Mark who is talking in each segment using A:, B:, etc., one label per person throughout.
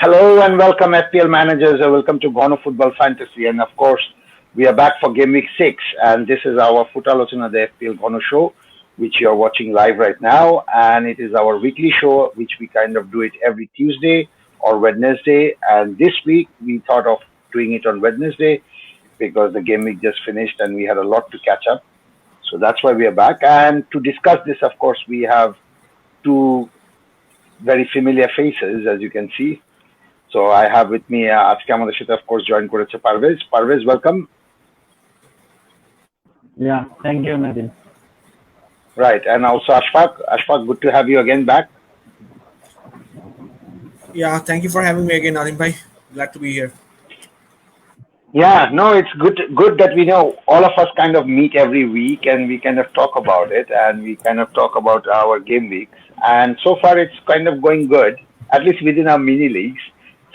A: Hello and welcome FPL managers. Welcome to Ghono Football Fantasy, and of course we are back for Game Week 6, and this is our Footalochona, the FPL Ghono show, which you are watching live right now, and it is our weekly show, which we kind of do it every Tuesday or Wednesday, and this week we thought of doing it on Wednesday because the game week just finished and we had a lot to catch up. So that's why we are back, and to discuss this, of course, we have two very familiar faces, as you can see. So I have with me আজকে আমাদের সাথে of course join করেছে Parvez. Parvez, welcome.
B: Yeah, thank you, Nadim.
A: Right, and also Ashfaq. Ashfaq, good to have you again back.
C: Yeah, thank you for having me again, Nadim bhai. Glad to be here.
A: Yeah, no, it's good that we know all of us kind of meet every week and we kind of talk about it and we kind of talk about our game weeks. And so far it's kind of going good, at least within our mini leagues.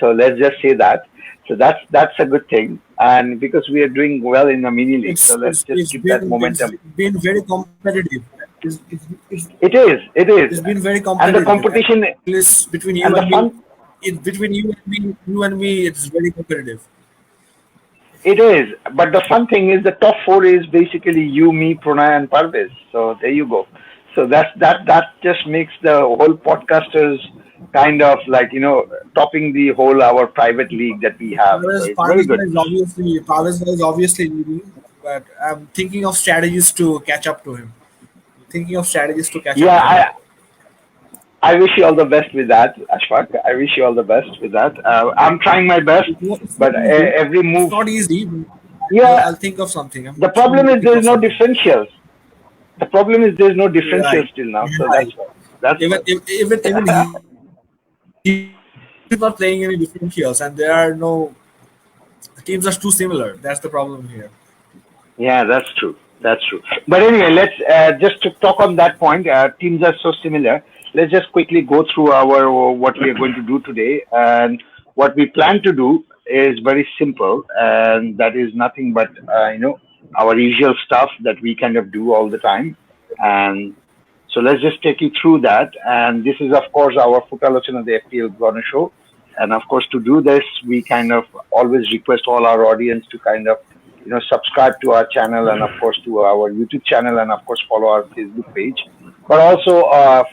A: So let's just say that. So that's a good thing, and because we are doing well in the mini league, so let's just keep that momentum.
C: It's been very competitive.
A: It is.
C: It's been very competitive.
A: And the competition
C: is between you and me. Between you and me, it's very competitive.
A: It is, but the fun thing is the top four is basically you, me, Pranay, and Parvez. So there you go. So that just makes the whole podcasters kind of like, topping the whole our private league that we have. So it's very good.
C: Parvez is obviously leading, but I'm thinking of strategies to catch up to him.
A: Yeah, I wish you all the best with that, Ashfaq. I wish you all the best with that. I'm trying my best, but every move.
C: It's not easy.
A: Yeah,
C: I'll think of something.
A: The problem is there's no differentials. The problem is there's no differentials till now. So that's
C: even he's not playing any differentials, and there are no teams are too similar. That's the problem here.
A: Yeah, that's true. But anyway, let's just to talk on that point. Teams are so similar. Let's just quickly go through what we are going to do today, and what we plan to do is very simple, and that is nothing but our usual stuff that we kind of do all the time. And so let's just take you through that. And this is of course our Footalochona, the FPL Ghono show. And of course, to do this, we kind of always request all our audience to kind of subscribe to our channel, and of course to our YouTube channel, and of course follow our Facebook page, but also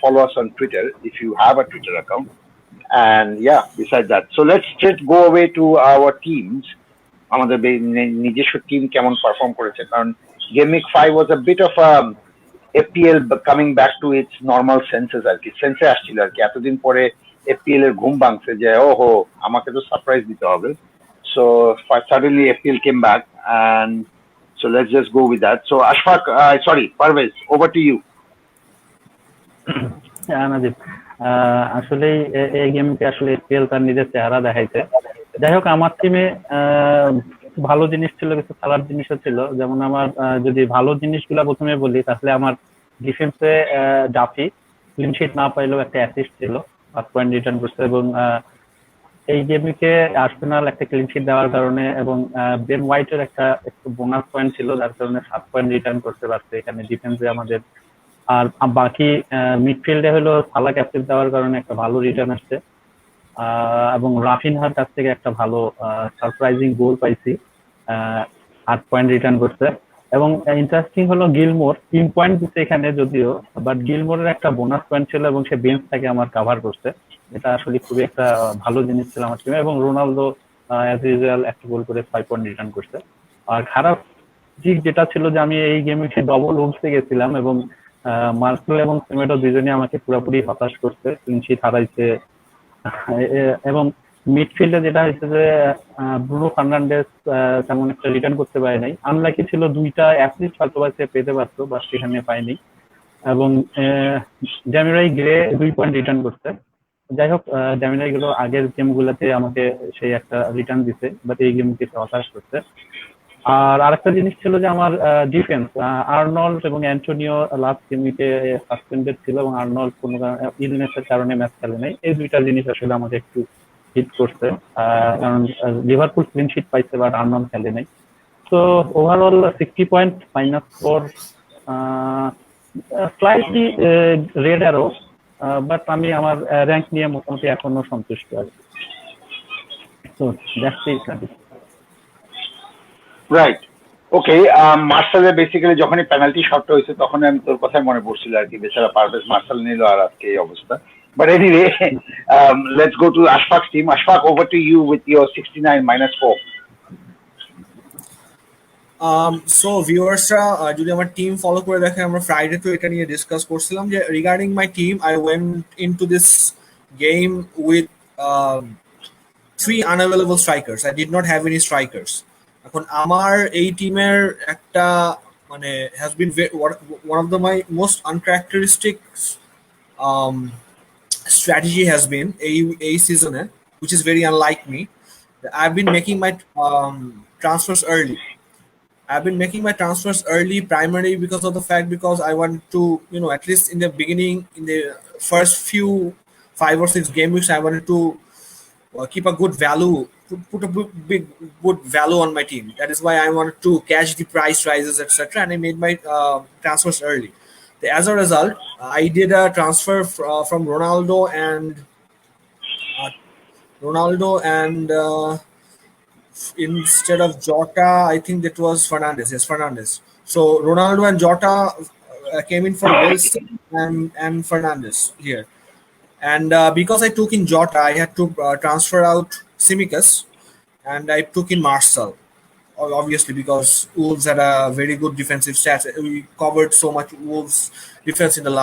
A: follow us on Twitter if you have a Twitter account. And yeah, besides that, so let's just go away to our teams. আমাদের নিজস্ব team কেমন perform করেছে, কারণ game week 5 was a bit of a FPL coming back to its normal senses আর কি, সেন্সে আসছিল আর কি। এতদিন পরে FPL এর ঘুম ভাঙছে যে ওহো আমাকে তো সারপ্রাইজ দিতে হবে। So suddenly FPL came back, and so let's just go with that. So Ashfaq, Parvez, over to you.
B: Nadim, আসলে এই গেমকে আসলে FPL তার নিজের চেহারা দেখাইছে। যাই হোক, আমার টিমে ভালো জিনিস ছিল, কিছু খারাপ জিনিসও ছিল। যেমন আমার যদি ভালো জিনিসগুলো প্রথমে বলি, তাহলে আমার ডিফেন্সে জাফি ক্লিন শিট না পাইলেও একটা অ্যাসিস্ট ছিল, 5 পয়েন্ট রিটার্ন করছে, এবং এই গেমকে আর্সেনাল একটা ক্লিন শিট দেওয়ার কারণে এবং বেন হোয়াইটের একটা একটু বোনাস পয়েন্ট ছিল, যার কারণে 7 পয়েন্ট রিটার্ন করতে পারছে এখানে ডিফেন্সে আমাদের। আর বাকি মিডফিল্ডে হলো সালা ক্যাপ্টেন দেওয়ার কারণে একটা ভালো রিটার্ন আসছে, এবং রাফিনহার কাছ থেকে একটা ভালো সারপ্রাইজিং গোল পাইছি, 8 পয়েন্ট রিটার্ন করছে। এবং ইন্টারেস্টিং হলো গিলমোর 3 পয়েন্ট দিচ্ছে এখানে যদিও, বাট গিলমোরের একটা বোনাস পয়েন্ট ছিল এবং সে বেঞ্চ থেকে আমার কাভার করছে। এটা আসলে খুবই একটা ভালো জিনিস ছিল আমার টিমে। এবং রোনালদো অ্যাজ ইউজুয়াল একটা গোল করে 5 পয়েন্ট রিটার্ন করছে। আর খারাপ দিক যেটা ছিল যে আমি এই গেমে ডবল উলসে গেছিলাম, এবং মার্সেল এবং সেমেডো দুজনে আমাকে পুরোপুরি হতাশ করছে, ক্লিন শিট হারাইছে। এবং মিডফিল্ডে যেটা হয়েছে যে ব্রুনো ফার্নান্ডেজ তেমন একটা রিটার্ন করতে পারে নাই, আনলাকি ছিল, 2টা অ্যাসিস্ট হয়তো সে পেতে পারতো, বাট সেখানে পায়নি। এবং ড্যামিরাই গ্রে 2 পয়েন্ট রিটার্ন করছে। যাই হোক, ড্যামিরাই গুলো আগের গেমগুলোতে আমাকে সেই একটা রিটার্ন দিছে, বাট এই গেমকে হতাশ করছে। আর আরেকটা জিনিস ছিল যে আমার ডিফেন্স, আর্নল্ড এবং অ্যান্টোনিও লাস্ট গেমে সাসপেন্ডেড ছিল, এবং আর্নল্ড কোনো ইলনেসের কারণে ম্যাচ খেলে নাই। এই দুইটা জিনিস আসলে আমাকে একটু হিট করছে, কারণ লিভারপুল ক্লিন শিট পাইছে বাট আর্নল্ড খেলে নাই। তো overall 60 point -4, slightly red arrow, but আমি আমার র্যাঙ্ক নিয়ে মোটামুটি এখনো সন্তুষ্ট আছি। So that's it.
A: Right okay মার্শালের বেসিক্যালি যখনই পেনাল্টি শটটা হয়েছে তখনই আমি তোর কথাই মনে পড়ছিল আর কি বেচারা পারভেজ মার্শাল নিল আর আজকে এই অবস্থা but anyway let's go to আশফাক's team. Ashfaq, over to you with your 69 -4.
C: So ভিউয়ার্সরা যদি আমার টিম ফলো করে দেখেন আমরা ফ্রাইডে তো এটা নিয়ে ডিসকাস করছিলাম যে regarding my team I went into this game with three unavailable strikers I did not have any strikers এখন আমার এই টিমের একটা মানে has been one of the my most uncharacteristic strategy has been a season, which is very unlike me. I've been making my transfers early. I've been making my transfers early primarily because of the fact because I want to, at least in the beginning, in the first few 5 or 6 game weeks, I wanted to keep a good value, put a big good value on my team. That is why I wanted to catch the price rises, etc. And I made my transfers early. As a result, I did a transfer from Ronaldo and instead of Jota, I think that was Fernandes. Yes, Fernandes. So Ronaldo and Jota came in for Wilson and Fernandes here. And because I took in Jota, I had to transfer out Tsimikas, and I took in Marcel. Obviously, because Wolves had a very good defensive stats. We covered so much Wolves defense in the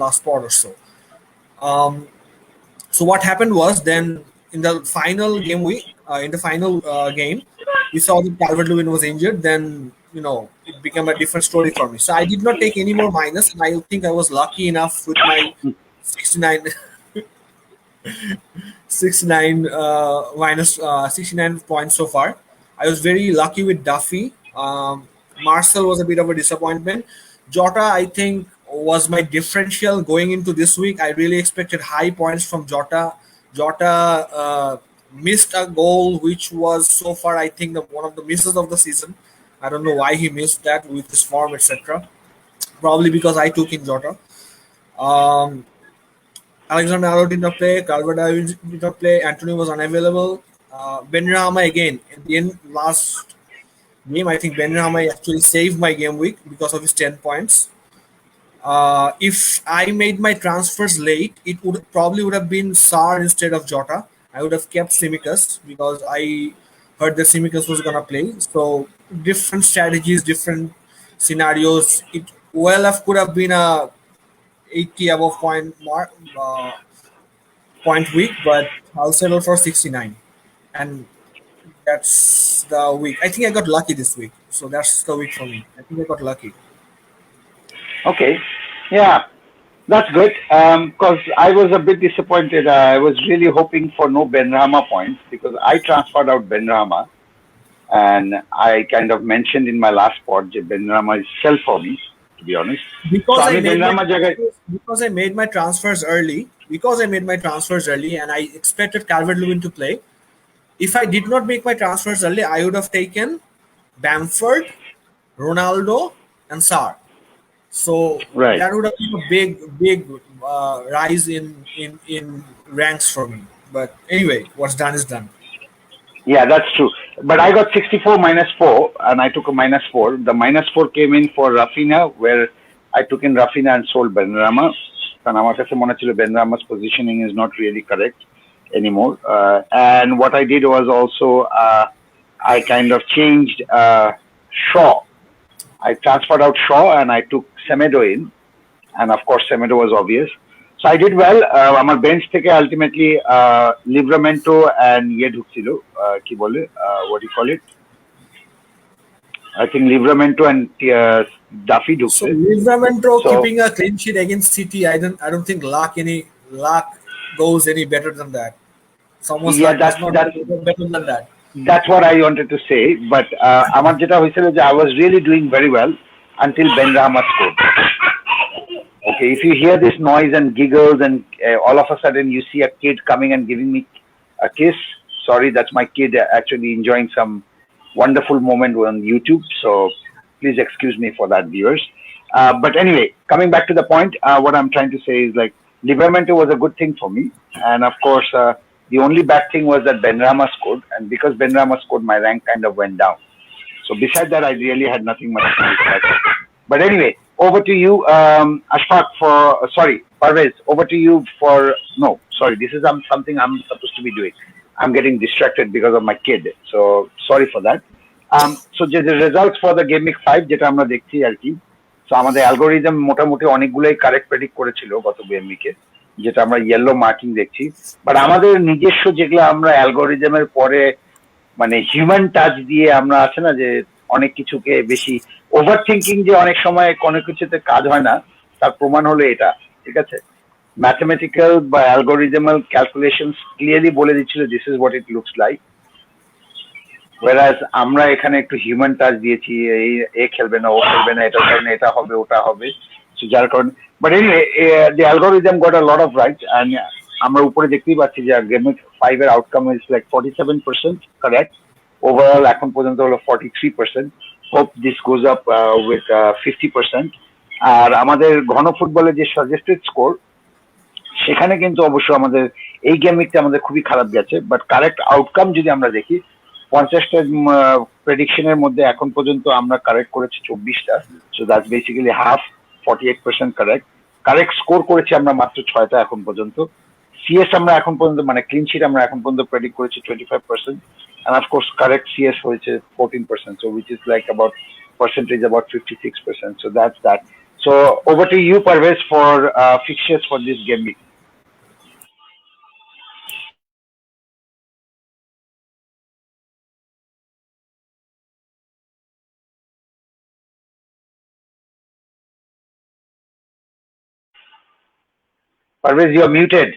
C: last part or so. So what happened was then in the final game game, we saw that Calvert-Lewin was injured. Then it became a different story for me. So I did not take any more minus, and I think I was lucky enough with my 69. 69 minus 69 points so far. I was very lucky with Duffy. Marcel was a bit of a disappointment. Jota, I think, was my differential going into this week. I really expected high points from Jota. Jota missed a goal, which was so far, I think, one of the misses of the season. I don't know why he missed that with his form, etc. Probably because I took in Jota. Alexander Arnold did not play. Calvert-Lewin did not play. Anthony was unavailable. Benrahma again in the end last game. I think Benrahma actually saved my game week because of his 10 points. If I made my transfers late, it would have been Sar instead of Jota. I would have kept Tsimikas because I heard that Tsimikas was gonna play. So different strategies, different scenarios. It could have been a 80 above point week, but I'll settle for 69. And that's the week. I think I got lucky this week. So that's the week for me. I think I got lucky.
A: Okay. Yeah, that's good. Because I was a bit disappointed. I was really hoping for no Benrahma points because I transferred out Benrahma. And I kind of mentioned in my last pod that Benrahma is sell for me, to be honest.
C: Because I made my transfers early. And I expected Calvert-Lewin to play. If I did not make my transfers early, I would have taken Bamford, Ronaldo, and Sar. So that would have been a big rise in ranks for me. But anyway, what's done is done.
A: Yeah, that's true. But I got 64 -4, and I took a -4. The -4 came in for Rafinha, where I took in Rafinha and sold Benrahma. And আমার কাছে মনে ছিল Benrahma's positioning is not really correct anymore. And what I did was also I kind of changed Shaw. I transferred out Shaw and I took Semedo in, and of course Semedo was obvious. So I did well. আমার bench থেকে ultimately Livramento and ঢুকছিল কি বলে what do you call it? I think Livramento and Duffy ঢুকছে.
C: So Livramento keeping a clean sheet against City. I don't think luck goes any better than that. Someone's that's better than that.
A: That's what I wanted to say. But আমার যেটা হয়েছিল যে I was really doing very well until Benrahma scored. Okay, if you hear this noise and giggles and all of a sudden you see a kid coming and giving me a kiss, sorry, that's my kid actually enjoying some wonderful moment on YouTube. So please excuse me for that, viewers. But anyway, coming back to the point, what I'm trying to say is like Livramento was a good thing for me, and of course The only bad thing was that Benrahma scored, and because Benrahma scored, my rank kind of went down. So besides that, I really had nothing much to discuss. But anyway, over to you, Ashfaq, for sorry, Parvez, over to you for no, sorry, this is something I'm supposed to be doing. I'm getting distracted because of my kid, so sorry for that. So the results for the game week 5 যেটা আমরা দেখছি আর কি, so আমাদের algorithm মোটামুটি অনেকগুলোই correct predict করেছিল গত game উইকে, যেটা আমরা ইয়েলো মার্কিং দেখছি। বাট আমাদের নিজস্ব যেগুলো আমরা অ্যালগোরিদমের পরে মানে হিউম্যান টাচ দিয়ে আমরা আছে না যে অনেক কিছুকে বেশি ওভার থিঙ্কিং, যে অনেক সময় কোনো কিছুতে কাজ হয় না, তার প্রমাণ হলো এটা। ঠিক আছে, ম্যাথমেটিক্যাল বা অ্যালগোরিদমাল ক্যালকুলেশন ক্লিয়ারলি বলে দিচ্ছিল this is what it looks like, whereas আমরা এখানে একটু হিউম্যান টাচ দিয়েছি, এই এ খেলবে না, ও খেলবে না, এটার কারণে এটা হবে ওটা হবে, যার কারণে। But anyway the algorithm got a lot of right, and আমরা উপরে দেখতেই পাচ্ছি যে গেম 5 এর outcome is like 47% correct, overall এখন পর্যন্ত হলো 43%। Hope this goes up with 50%। আর আমাদের ঘন ফুটবলের যে সাজেস্টেড স্কোর, সেখানে কিন্তু অবশ্য আমাদের এই গেম উইকটা আমাদের খুবই খারাপ গেছে, বাট কারেক্ট আউটকাম যদি আমরা দেখি 50টা প্রেডিকশনের মধ্যে এখন পর্যন্ত আমরা কারেক্ট করেছি 24টা, so that's basically half, 48% correct. Correct score করেছি আমরা মাত্র 6টা এখন পর্যন্ত। সিএস আমরা এখন পর্যন্ত মানে ক্লিন শিট আমরা এখন পর্যন্ত প্রেডিক্ট করেছি 25%, and of course correct CS হয়েছে 14%, so which is like about percentage about 56%, so that's that. So over to you, Parvez, for fixtures for this game week. Parvez, you're muted.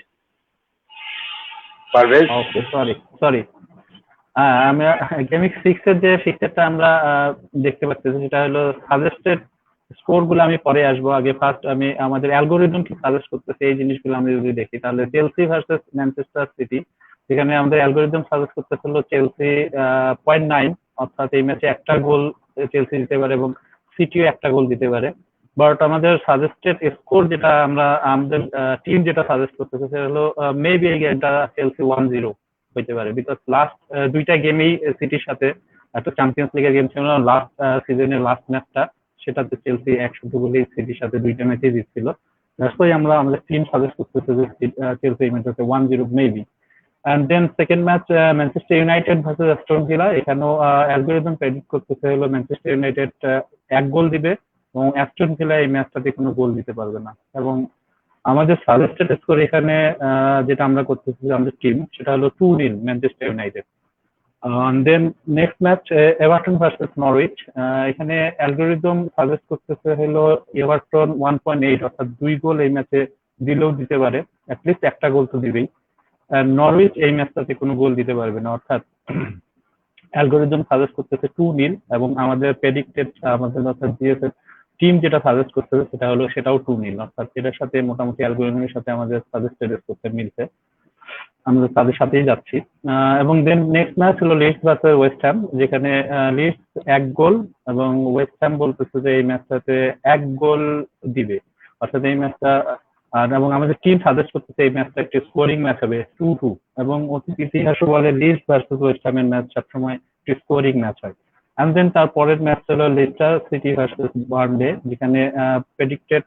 A: Parvez?
B: Okay, sorry. আমি game week 6 এর যে ফিক্সারটা আমরা দেখতে পাচ্ছি সেটা হলো suggested score গুলো, আমি পরে আসবো। আগে ফার্স্ট আমি আমাদের অ্যালগোরিদম কি সাজেস্ট করতেছে এই জিনিসগুলো আমরা যদি দেখি, তাহলে চেলসি ভার্সেস ম্যানচেস্টার সিটি, যেখানে আমাদের অ্যালগোরিদম সাজেস্ট করতেছিল চেলসি 0.9, অর্থাৎ এই ম্যাচে একটা গোল চেলসি দিতে পারে এবং সিটিও একটা গোল দিতে পারে। বাট আমাদের সাজেস্টেড স্কোর যেটা আমাদের টিম যেটা সাজেস্ট করতেছে সেটা হলো মেবি এই গেমটা চেলসি 1-0 হইতে পারে, বিকজ লাস্ট দুইটা গেমেই সিটির সাথে একটা চ্যাম্পিয়ন্স লিগের গেম ছিল লাস্ট সিজনের লাস্ট ম্যাচটা, সেটাতে চেলসি 1-0 গোলেই সিটির সাথে দুইটা ম্যাচই জিতছিল। তাই আমরা আমাদের টিম সাজেস্ট করতেছি যে চেলসি এই ম্যাচটাতে 1-0 maybe. And then second match Manchester United versus Aston Villa, এখানেও অ্যালগোরিদম প্রেডিক্ট করতেছে হলো ম্যানচেস্টার ইউনাইটেড এক গোল দিবে এবং অ্যাস্টন ভিলা এই ম্যাচটাতে কোনো গোল দিতে পারবে না। এবং আমাদের সাজেস্টেড স্কোর এখানে যেটা আমরা করতেছি আমাদের টিম, সেটা হলো 2-0 Manchester United. Then next match Everton versus Norwich, এখানে অ্যালগোরিদম সাজেস্ট করতেছে হলো এভারটন 1.8, অর্থাৎ 2 গোল এই ম্যাচে দিলেও দিতে পারে, অ্যাটলিস্ট একটা গোল তো দিবেই। নরউইচ এই ম্যাচটাতে কোনো গোল দিতে পারবে না, অর্থাৎ অ্যালগোরিদম সাজেস্ট করতেছে 2-0, এবং আমাদের প্রেডিক্টেড আমাদের অর্থাৎ জিএসএফ টিম যেটা সাজেস্ট করতেছে সেটা হলো সেটাও 2-0, অর্থাৎ এটার সাথে মোটামুটি অ্যালগোরিদমের সাথে আমাদের সাজেস্টেড করতে মিলছে, আমরা তাদের সাথেই যাচ্ছি। এবং দেন নেক্সট ম্যাচ হলো লিডস ভার্সেস ওয়েস্ট হ্যাম, যেখানে লিডস এক গোল এবং ওয়েস্ট হ্যাম বলতেছে যে এই ম্যাচটাতে এক গোল দিবে, অর্থাৎ এই ম্যাচটা এবং আমাদের টিম সাজেস্ট করতেছে এই ম্যাচটা একটি স্কোরিং ম্যাচ হবে 2-2, এবং অতীত ইতিহাসও বলে লিডস ভার্সেস ওয়েস্ট হ্যামের ম্যাচ সবসময় একটি স্কোরিং ম্যাচ হয়। অ্যান্ড দেন তার পরের ম্যাচ হলো লেস্টার সিটি ভার্সেস বার্নলে, যেখানে প্রেডিক্টেড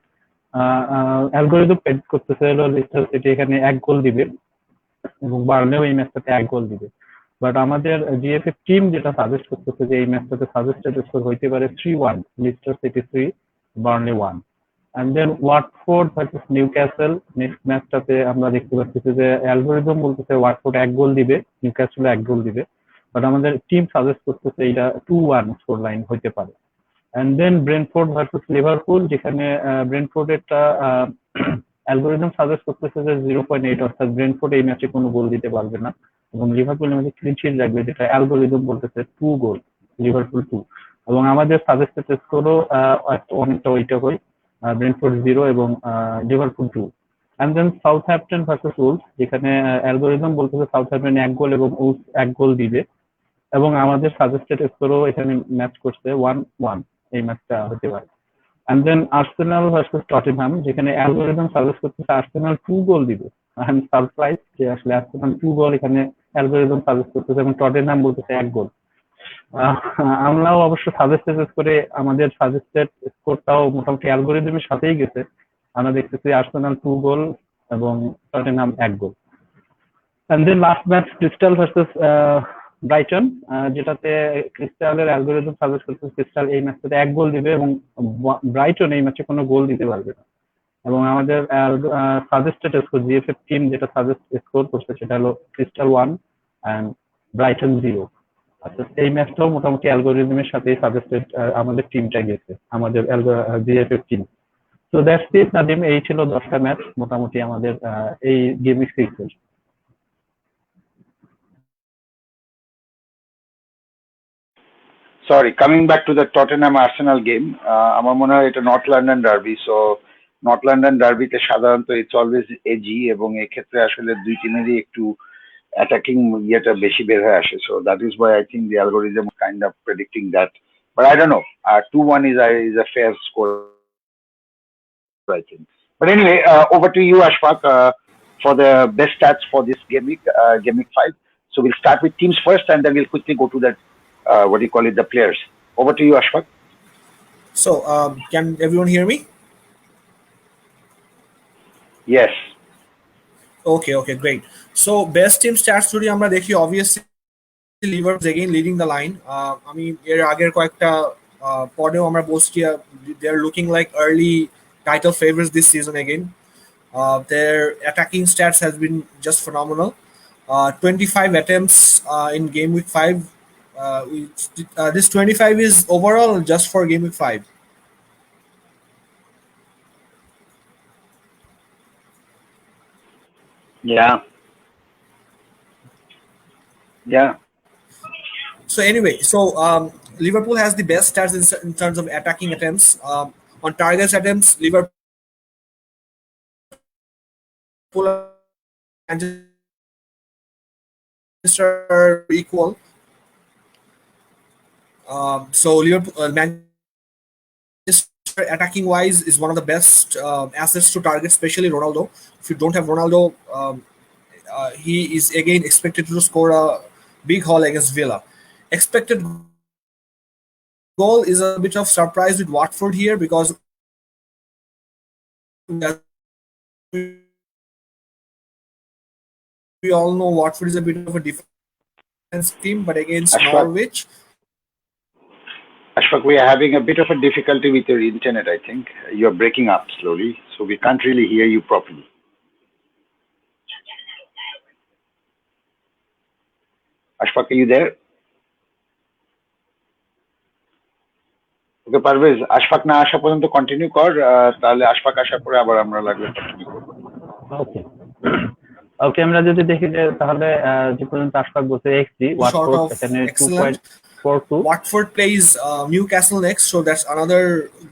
B: অ্যালগোরিদম প্রেডিক্ট করতেছে হলো লেস্টার সিটি এখানে এক গোল দিবে এবং বার্নলেও এই ম্যাচটাতে এক গোল দিবে। বাট আমাদের জিএফএফ টিম যেটা সাজেস্ট করতেছে যে এই ম্যাচটাতে সাজেস্টেড স্কোর হইতে পারে 3-1, Leicester City 3, Burnley 1। And then Watford versus Newcastle, next ম্যাচটাতে আমরা দেখতে পাচ্ছি যে অ্যালগোরিদম বলতেছে ওয়াটফোর্ড এক গোল দিবে, নিউক্যাসল এক গোল দিবে, বাট আমাদের টিম সাজেস্ট করতেছে এটা 2-1 স্কোর লাইন হইতে পারে। And then Brentford versus Liverpool, যেখানে ব্রেন্টফোর্ডেরটা অ্যালগোরিদম সাজেস্ট করতেছে যে 0.8, অর্থাৎ ব্রেন্টফোর্ড এই ম্যাচে কোনো গোল দিতে পারবে না এবং লিভারপুল এই ম্যাচে ক্লিন শিট রাখবে, যেটা অ্যালগোরিদম বলতেছে 2 গোল, লিভারপুল 2, এবং আমাদের সাজেস্টেড স্কোরও অনেকটা ওইটা হয়, ব্রেন্টফোর্ড 0 এবং Liverpool 2। And then Southampton versus Wolves, যেখানে অ্যালগোরিদম বলতেছে সাউথহ্যাম্পটন এক গোল এবং উলফস এক গোল দিবে, এবং আমাদের সাজেস্টেড স্কোরও এখানে ম্যাচ করছে 1-1, এই ম্যাচটা হতে পারে। And then Arsenal versus Tottenham, যেখানে অ্যালগোরিদম সাজেস্ট করতেছে আর্সেনাল 2 গোল দিবে আই এম সারপ্রাইজ যে আসলে আর্সেনাল 2 গোল এখানে অ্যালগরিদম সাজেস্ট করতেছে এবং টটেনহাম বলতেছে 1 গোল। আহ, আমরাও অবশ্য সাজেস্টেড করে আমাদের সাজেস্টেড স্কোরটাও মোটামুটি অ্যালগরিদমের সাথেই গেছে। আমরা দেখতেছি আর্সেনাল 2 গোল এবং Tottenham 1 goal. And then last match Crystal versus Brighton, যেটাতে ক্রিস্টালের অ্যালগরিদম সাজেস্ট করতেছে ক্রিস্টাল এই ম্যাচটাতে 1 গোল দিবে এবং ব্রাইটন এই ম্যাচে কোনো গোল দিতে পারবে না। এবং আমাদের সাজেস্টেড স্কোর জিএফএফ টিম যেটা সাজেস্ট স্কোর করছে সেটা হলো ক্রিস্টাল 1 এন্ড ব্রাইটন 0। আচ্ছা, এই ম্যাচটাও মোটামুটি অ্যালগরিদমের সাথেই সাজেস্টেড আমাদের টিমটা গেছে, আমাদের জিএফএফ টিম। তো দ্যাটস ইট নাদিম, এই ছিল 10টা ম্যাচ মোটামুটি আমাদের এই গেমিং সিরিজের।
A: Sorry, coming back to the Tottenham Arsenal game, আমার মনে হয় এটা North London derby, so North London ডার্বিতে সাধারণত ইটস অলওয়েজ এজি, এবং এক্ষেত্রে আসলে দুই টিমেরই একটু অ্যাটাকিং ইয়েটা বেশি বের হয়ে আসে, so that is why I think the algorithm kind of predicting that, but I don't know, 2-1 is a fair score, I think. But anyway, over to you, Ashfaq, for the best stats for this gaming 5. So we'll start with teams first, and then we'll quickly go to that, what do you call it, the players. Over to you, Ashfaq.
C: So, can everyone hear me?
A: Yes.
C: Okay, great. So, best team stats যদি আমরা দেখি, obviously Liverpool again leading the line. আমি এর আগের কয়েকটা পরেও আমরা বলছি they are looking like early title favorites this season again. Their attacking stats has been just phenomenal. 25 attempts in game week 5. This 25 is overall just for game week 5.
A: Yeah.
C: So anyway, Liverpool has the best stats in terms of attacking attempts. On targets attempts, Liverpool and Manchester are equal. So Liverpool, Manchester attacking wise is one of the best assets to target, especially Ronaldo. If you don't have Ronaldo, he is again expected to score a big haul against Villa. Expected goal is a bit of surprise with Watford here because we all know Watford is a bit of a defense team, but against Norwich.
A: Ashfaq, we are having a bit of a difficulty with your internet, I think. You're breaking up slowly, so we can't really hear you properly. Ashfaq, are you there? ওকে পারভেজ, আশফাক না আসা পর্যন্ত continue কর, তাহলে আশফাক আসার পরে আবার আমরা লাগলে কন্টিনিউ করব।
B: ওকে ওকে, আমরা যদি দেখি যে তাহলে যে পর্যন্ত আশফাক বলছে এক্সজি ওয়াটফোর্ড এখানে 2.42.
C: Watford plays Newcastle next, so that's another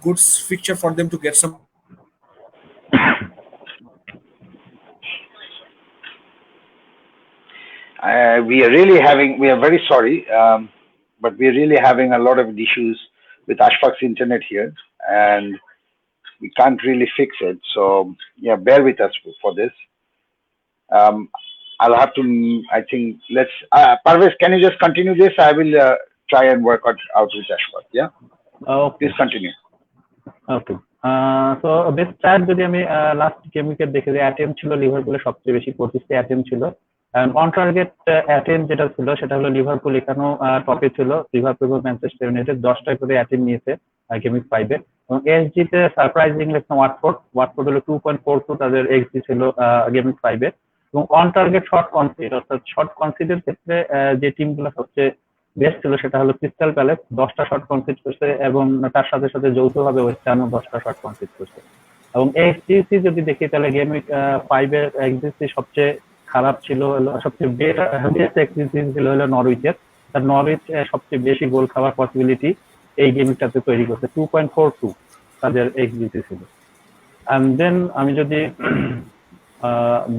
C: good fixture for them to get some.
A: We are very sorry, but we are really having a lot of issues with Ashfaq's internet here, and we can't really fix it. So yeah, bear with us for this. I'll have to, I think, let's, Parvez, can you just continue this? I will try and work out with Ashfaq. Yeah?
B: Okay.
A: Please continue.
B: Okay. So best stat যদি আমি last game wicket দেখে যে attempt ছিল লিভারপুলের সবচেয়ে বেশি, 25টা attempt ছিল। On target attempt যেটা ছিল সেটা হলো লিভারপুল এখানেও টপে ছিল। লিভারপুল এবং ম্যানচেস্টার ইউনাইটেড 10টা করে অ্যাটেম্প নিয়েছে গেম উইক 5-এ। এবং এক্সজি তে সারপ্রাইজিংলি ওয়াটফোর্ড হলো 2.42 তাদের এক্সজি ছিল গেম উইক 5-এ। এবং অন টার্গেট শট কনসিড, অর্থাৎ শট কনসিডের ক্ষেত্রে যে টিমগুলো সবচেয়ে বেস্ট ছিল সেটা হলো ক্রিস্টাল প্যালেস, 10টা শট কনসিড করছে এবং তার সাথে সাথে যৌথভাবে ওয়েস্ট হ্যামও 10টা শট কনসিড করছে। এবং এক্সজিসি যদি দেখি তাহলে গেম উইক 5-এর এক্সজিসি সবচেয়ে খারাপ ছিল, হলো সবচেয়ে বেস্ট এক্সজিসি ছিল হলো নরউইচের। তার নরউইচ সবচেয়ে বেশি গোল খাওয়ার পসিবিলিটি এই গেমটাতে তৈরি করছে, 2.42 তাদের এক্সজিসি ছিল। এন্ড দেন আমি যদি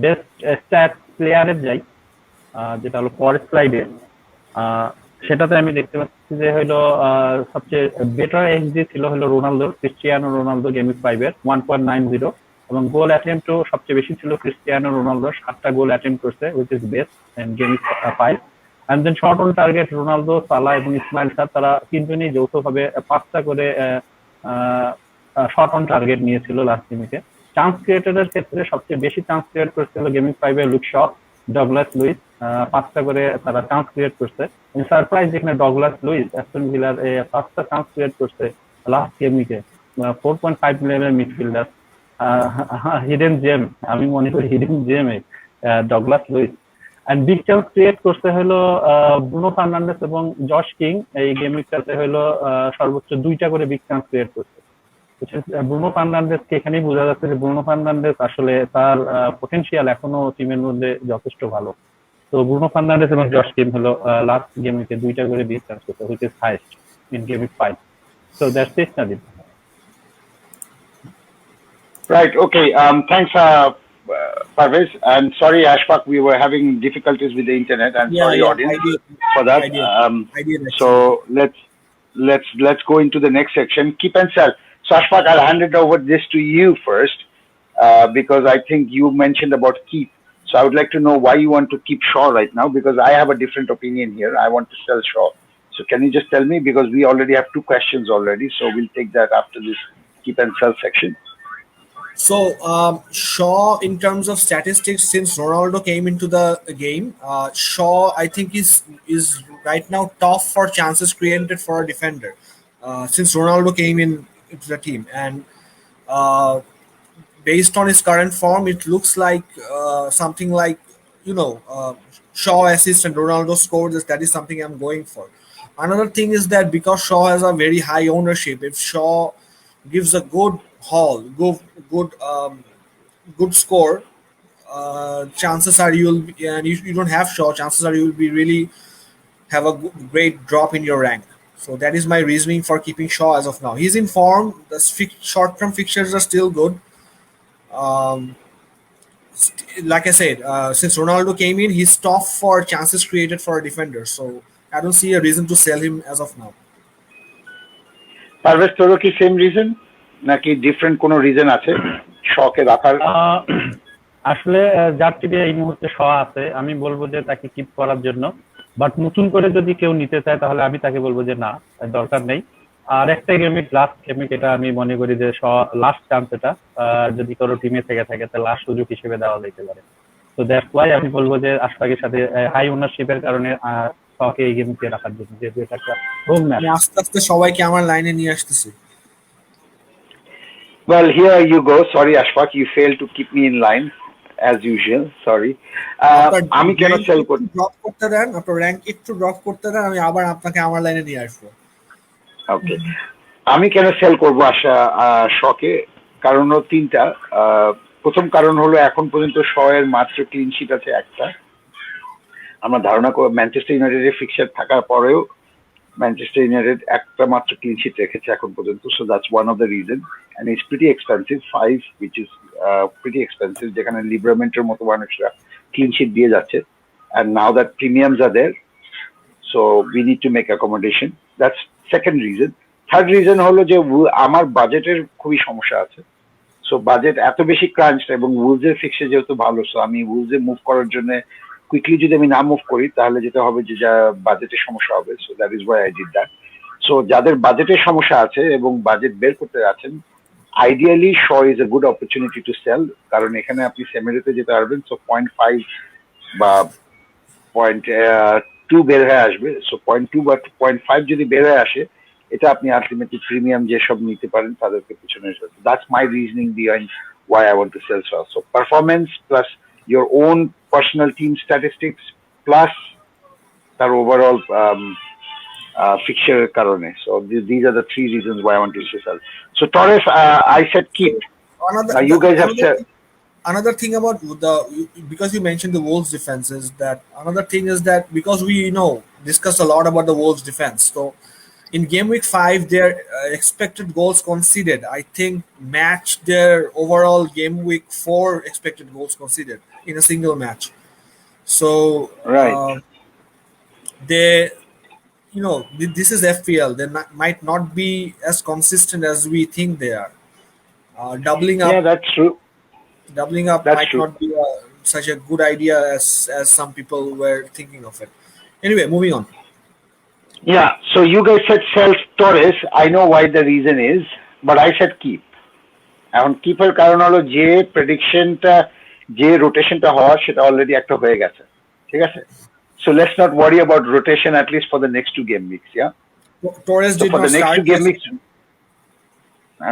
B: বেস্ট স্ট্যাট প্লেয়ারের যাই, যেটা হলো ফরেস্ট স্লাইডে, সেটাতে আমি দেখতে পাচ্ছি যে হলো সবচেয়ে বেটার এক্সজি ছিল হলো Ronaldo, Cristiano Ronaldo game week 5-এর 1.90, এবং গোল অ্যাটেম্পটও সবচেয়ে বেশি ছিল ক্রিস্টিয়ানো রোনালদো, 7টা গোল অ্যাটেম্প করছে, which is best in game 5। And then shot on target Ronaldo, Salah এবং ইসমাইল সার তারা তিনজনই যৌথভাবে 5টা করে শট অন টার্গেট নিয়েছিল লাস্ট গেমিংয়ে। চান্স ক্রিয়েটরের ক্ষেত্রে সবচেয়ে বেশি চান্স ক্রিয়েট করেছিল গেমিং 5-এ লুক শ, ডগলাস লুইস, 5টা করে তারা চান্স ক্রিয়েট করছে। সারপ্রাইজ যেখানে ডগলাস লুইস অ্যাস্টন ভিলার 5টা চান্স ক্রিয়েট করছে লাস্ট গেমিংয়ে। 4.5 মিলিয়নের মিডফিল্ডার, হিডেন জেম, আমি মনে করি hidden gem Douglas Luiz. And big chance create করতে হলো ব্রুনো ফার্নান্ডেস এবং জশ কিং। এই গেমিংটাতে হলো সর্বোচ্চ 2টা করে বিগ চান্স ক্রিয়েট করছে। ব্রুনো ফার্নান্ডেসকে এখানেই বোঝা যাচ্ছে যে ব্রুনো ফার্নান্ডেস আসলে তার পটেনশিয়াল এখনো টিমের মধ্যে যথেষ্ট ভালো। তো ব্রুনো ফার্নান্ডেস এবং জশ কিং হলো লাস্ট গেমিংয়ে 2টা করে বিগ চান্স করছে, which is highest in gaming 5। So that's it Nadeem.
A: Right. Okay. Thanks, Parvez. And sorry, Ashfaq, we were having difficulties with the internet. And sorry, audience, for that.
C: I did.
A: So let's go into the next section. Keep and sell. So Ashfaq, I'll hand it over this to you first, because I think you mentioned about keep. So I would like to know why you want to keep Shaw right now, because I have a different opinion here. I want to sell Shaw. So can you just tell me, because we already have 2 questions already, so we'll take that after this keep and sell section.
C: So Shaw, in terms of statistics, since Ronaldo came into the game, Shaw I think is right now top for chances created for a defender, since Ronaldo came into the team. And based on his current form, it looks like something like, Shaw assist and Ronaldo scored. That is something I'm going for. Another thing is that because Shaw has a very high ownership, if Shaw gives a good haul, good score, chances are you'll be, and you don't have Shaw, chances are you'll be really have a great drop in your rank. So that is my reasoning for keeping Shaw as of now. He's in form. The short-term fixtures are still good. Like I said, since Ronaldo came in, he's top for chances created for a defender. So I don't see a reason to sell him as of now.
A: Parvez, তোরও কি same reason নাকি different কোনো reason আছে শকে রাখার?
B: আসলে যার টিমে এই মুহূর্তে শ আছে, আমি বলবো যে তাকে কিপ করার জন্য। বাট নতুন করে যদি কেউ নিতে চায় তাহলে আমি তাকে বলবো যে না, দরকার নেই। আর একটা গেমিক, লাস্ট গেমিক, এটা আমি মনে করি যে লাস্ট চান্স, এটা যদি কারো টিমে থেকে থাকে তাহলে লাস্ট সুযোগ হিসেবে দেওয়া যেতে পারে। তো দ্যাটস ওয়াই আমি বলবো যে আশফাকের সাথে হাই ওনারশিপের কারণে শকে এই গেমকে রাখার জন্য, যেহেতু এটা একটা হোম ম্যাচ।
C: আমি আস্তে আস্তে সবাইকে আমার লাইনে নিয়ে আসতেছি।
A: Well, here you go. Sorry, Ashfaq, you failed to keep me in line as usual. Sorry. আমি কেন সেল করি?
C: ড্রপ করতে দেন, আপনার র‍্যাঙ্ক একটু ড্রপ করতে দেন, আমি আবার আপনাকে আমার লাইনে নিয়ে আসবো।
A: ওকে, আমি কেন সেল করব আশা শকে? কারণ হলো 3টা। প্রথম কারণ হলো এখন পর্যন্ত শয়ের মাত্র ক্লিন শিট আছে একটা। আমরা ধারণা করি ম্যানচেস্টার ইউনাইটেডের ফিক্সার থাকার পরেও ম্যানচেস্টার ইউনাইটেড একটা মাত্র ক্লিন শিট রেখেছে এখন পর্যন্ত। So that's one of the reason, and it's pretty expensive 5, which is pretty expensive, যেখানে লিব্রামেন্টের মতো মানুষরা ক্লিন শিট দিয়ে যাচ্ছে। and now that premiums are there, so we need to make accommodation. That's second reason. Third reason হলো যে আমার বাজেটের খুবই সমস্যা আছে। সো বাজেট এত বেশি ক্রাঞ্চ, এবং উলসের ফিক্সচার যেহেতু ভালো, সো আমি উলসে মুভ করার জন্য কুইকলি যদি আমি না মুভ করি তাহলে যেটা হবে যে যা বাজেটের সমস্যা হবে। So that is why I did that. So যাদের বাজেটের সমস্যা আছে এবং বাজেট বের করতে আছেন, ideally Shaw is a good opportunity to sell, কারণ এখানে আপনি সেমেরিতে যেতে পারবেন। সো 0.5 বা 0.2 বের হয়ে আসবে। সো 0.2 বা 0.5 যদি বের হয়ে আসে, এটা আপনি আলটিমেটলি প্রিমিয়াম যেসব নিতে পারেন তাদেরকে পিছনে। That's my reasoning behind why I want to sell Shaw. So performance plus your own personal team statistics plus their overall fixture karone. So these are the 3 reasons why I want to sell. So Torres, I said keep. Now you guys have said.
C: Another thing about because you mentioned the Wolves defense is that another thing is that because we discussed a lot about the Wolves defense. So in game week 5, their expected goals conceded, I think, matched their overall game week 4 expected goals conceded in a single match. So
A: right,
C: they, this is FPL. They might not be as consistent as we think they are. Doubling up.
A: Yeah, that's true.
C: Doubling up
A: That's
C: might
A: true.
C: not be such a good idea as some people were thinking of it. Anyway, moving on.
A: Yeah. So you guys said sell Torres. I know why the reason is, but I said keep. এখন কিপের কারণ হলো যে প্রেডিকশনটা যে রোটেশনটা হওয়ার সেটা already একটা হয়ে গেছে ঠিক আছে so let's not worry about rotation at least for the next two game weeks yeah
C: Torres
A: so
C: did
A: for
C: not
A: the next two
C: start
A: game
C: yes.
A: Weeks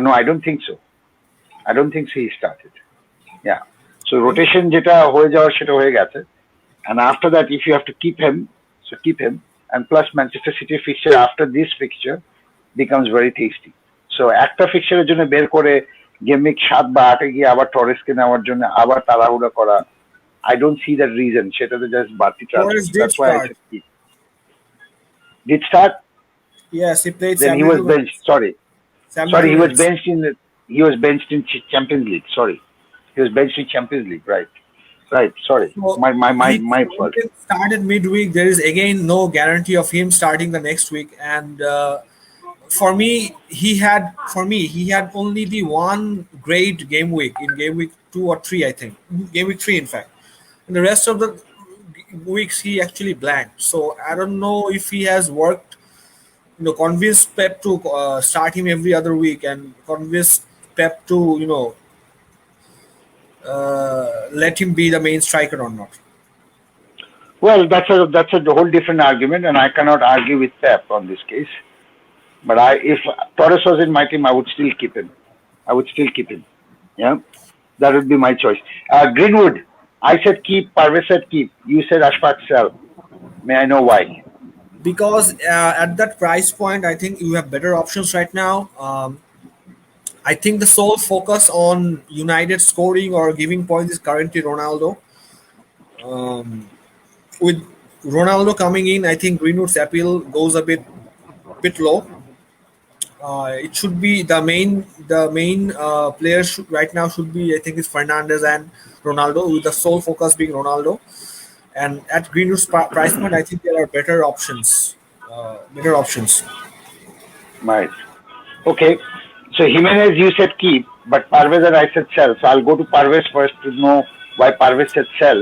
A: no I don't think so I don't think so he started yeah so rotation যেটা হয়ে যাওয়ার সেটা হয়ে গেছে and after that if you have to keep him so keep him and plus Manchester City fixture after this fixture becomes very tasty so একটা ফিক্সচারের জন্য বের করে গেম উইক 7 বা 8 এ গিয়ে আবার টরেসকে নেওয়ার জন্য আবার তাড়াহুড়া করা I don't see that reason সেটাতে জাস্ট বাড়তি
C: Torres
A: transfer
C: did
A: that's why I
C: start.
A: said keep did start
C: Yes, he played
A: then he was
C: 72
A: benched
C: minutes.
A: sorry
C: 72
A: he was
C: minutes.
A: benched in he was benched in Champions League sorry he was benched in Champions League right sorry
C: So
A: my
C: he
A: fault
C: can start at midweek. There is again no guarantee of him starting the next week. And he had only the one great game week in game week 2 or 3, I think. Game week 3, in fact. And the rest of the weeks he actually blanked. So I don't know if he has worked, convinced Pep to start him every other week and convinced Pep to, let him be the main striker or not.
A: Well, that's a whole different argument, and I cannot argue with Pep on this case. But if Torres was in my team, I would still keep him. Yeah, that would be my choice. Greenwood, I said keep. Parvez said keep. You said Ashfaq sell. May I know why?
C: Because at that price point, I think you have better options right now. I think the sole focus on United scoring or giving points is currently Ronaldo. With Ronaldo coming in, I think Greenwood's appeal goes a bit low. It should be the main players right now should be, I think, is Fernandes and Ronaldo, with the sole focus being Ronaldo. And at Greenwood's price point, I think there are better options.
A: Right. Okay. So Jimenez, you said keep, but Parvez and I said sell. So I'll go to Parvez first to know why Parvez said sell.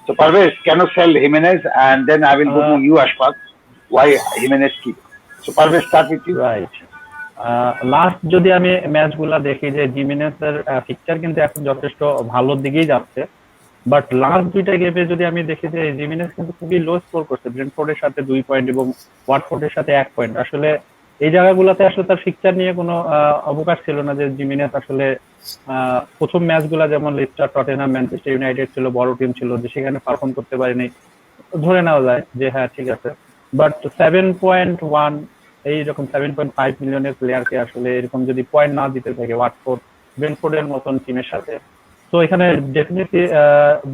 A: So Parvez, can you sell Jimenez, and then I will go to you, Ashfaq. Why Jimenez keep? So Parvez, start with you.
B: Right. Last যদি আমি ম্যাচগুলো দেখি যে জিমেনেসের fixture কিন্তু এখন যথেষ্ট ভালোর দিকেই যাচ্ছে, বাট লাস্ট দুইটা গেমে যদি আমি দেখি যে জিমেনেস কিন্তু খুবই লো স্কোর করছে, ব্রেন্টফোর্ডের সাথে 2 পয়েন্ট এবং ওয়াটফোর্ডের সাথে 1 পয়েন্ট। আসলে এই জায়গাগুলোতে আসলে তার ফিকচার নিয়ে কোনো অবকাশ ছিল না যে জিমেনেস আসলে প্রথম ম্যাচগুলো যেমন লেস্টার, টটেনহাম, ম্যানচেস্টার ইউনাইটেড ছিল, বড় টিম ছিল, যে সেখানে পারফর্ম করতে পারেনি, ধরে নেওয়া যায় যে হ্যাঁ ঠিক আছে। বাট 7.1 এইরকম 7.5 মিলিয়নের প্লেয়ারকে আসলে এরকম যদি পয়েন্ট না দিতে থাকে ওয়াটফোর্ড, ব্রেন্টফোর্ডের মতন টিমের সাথে, তো এখানে ডেফিনেটলি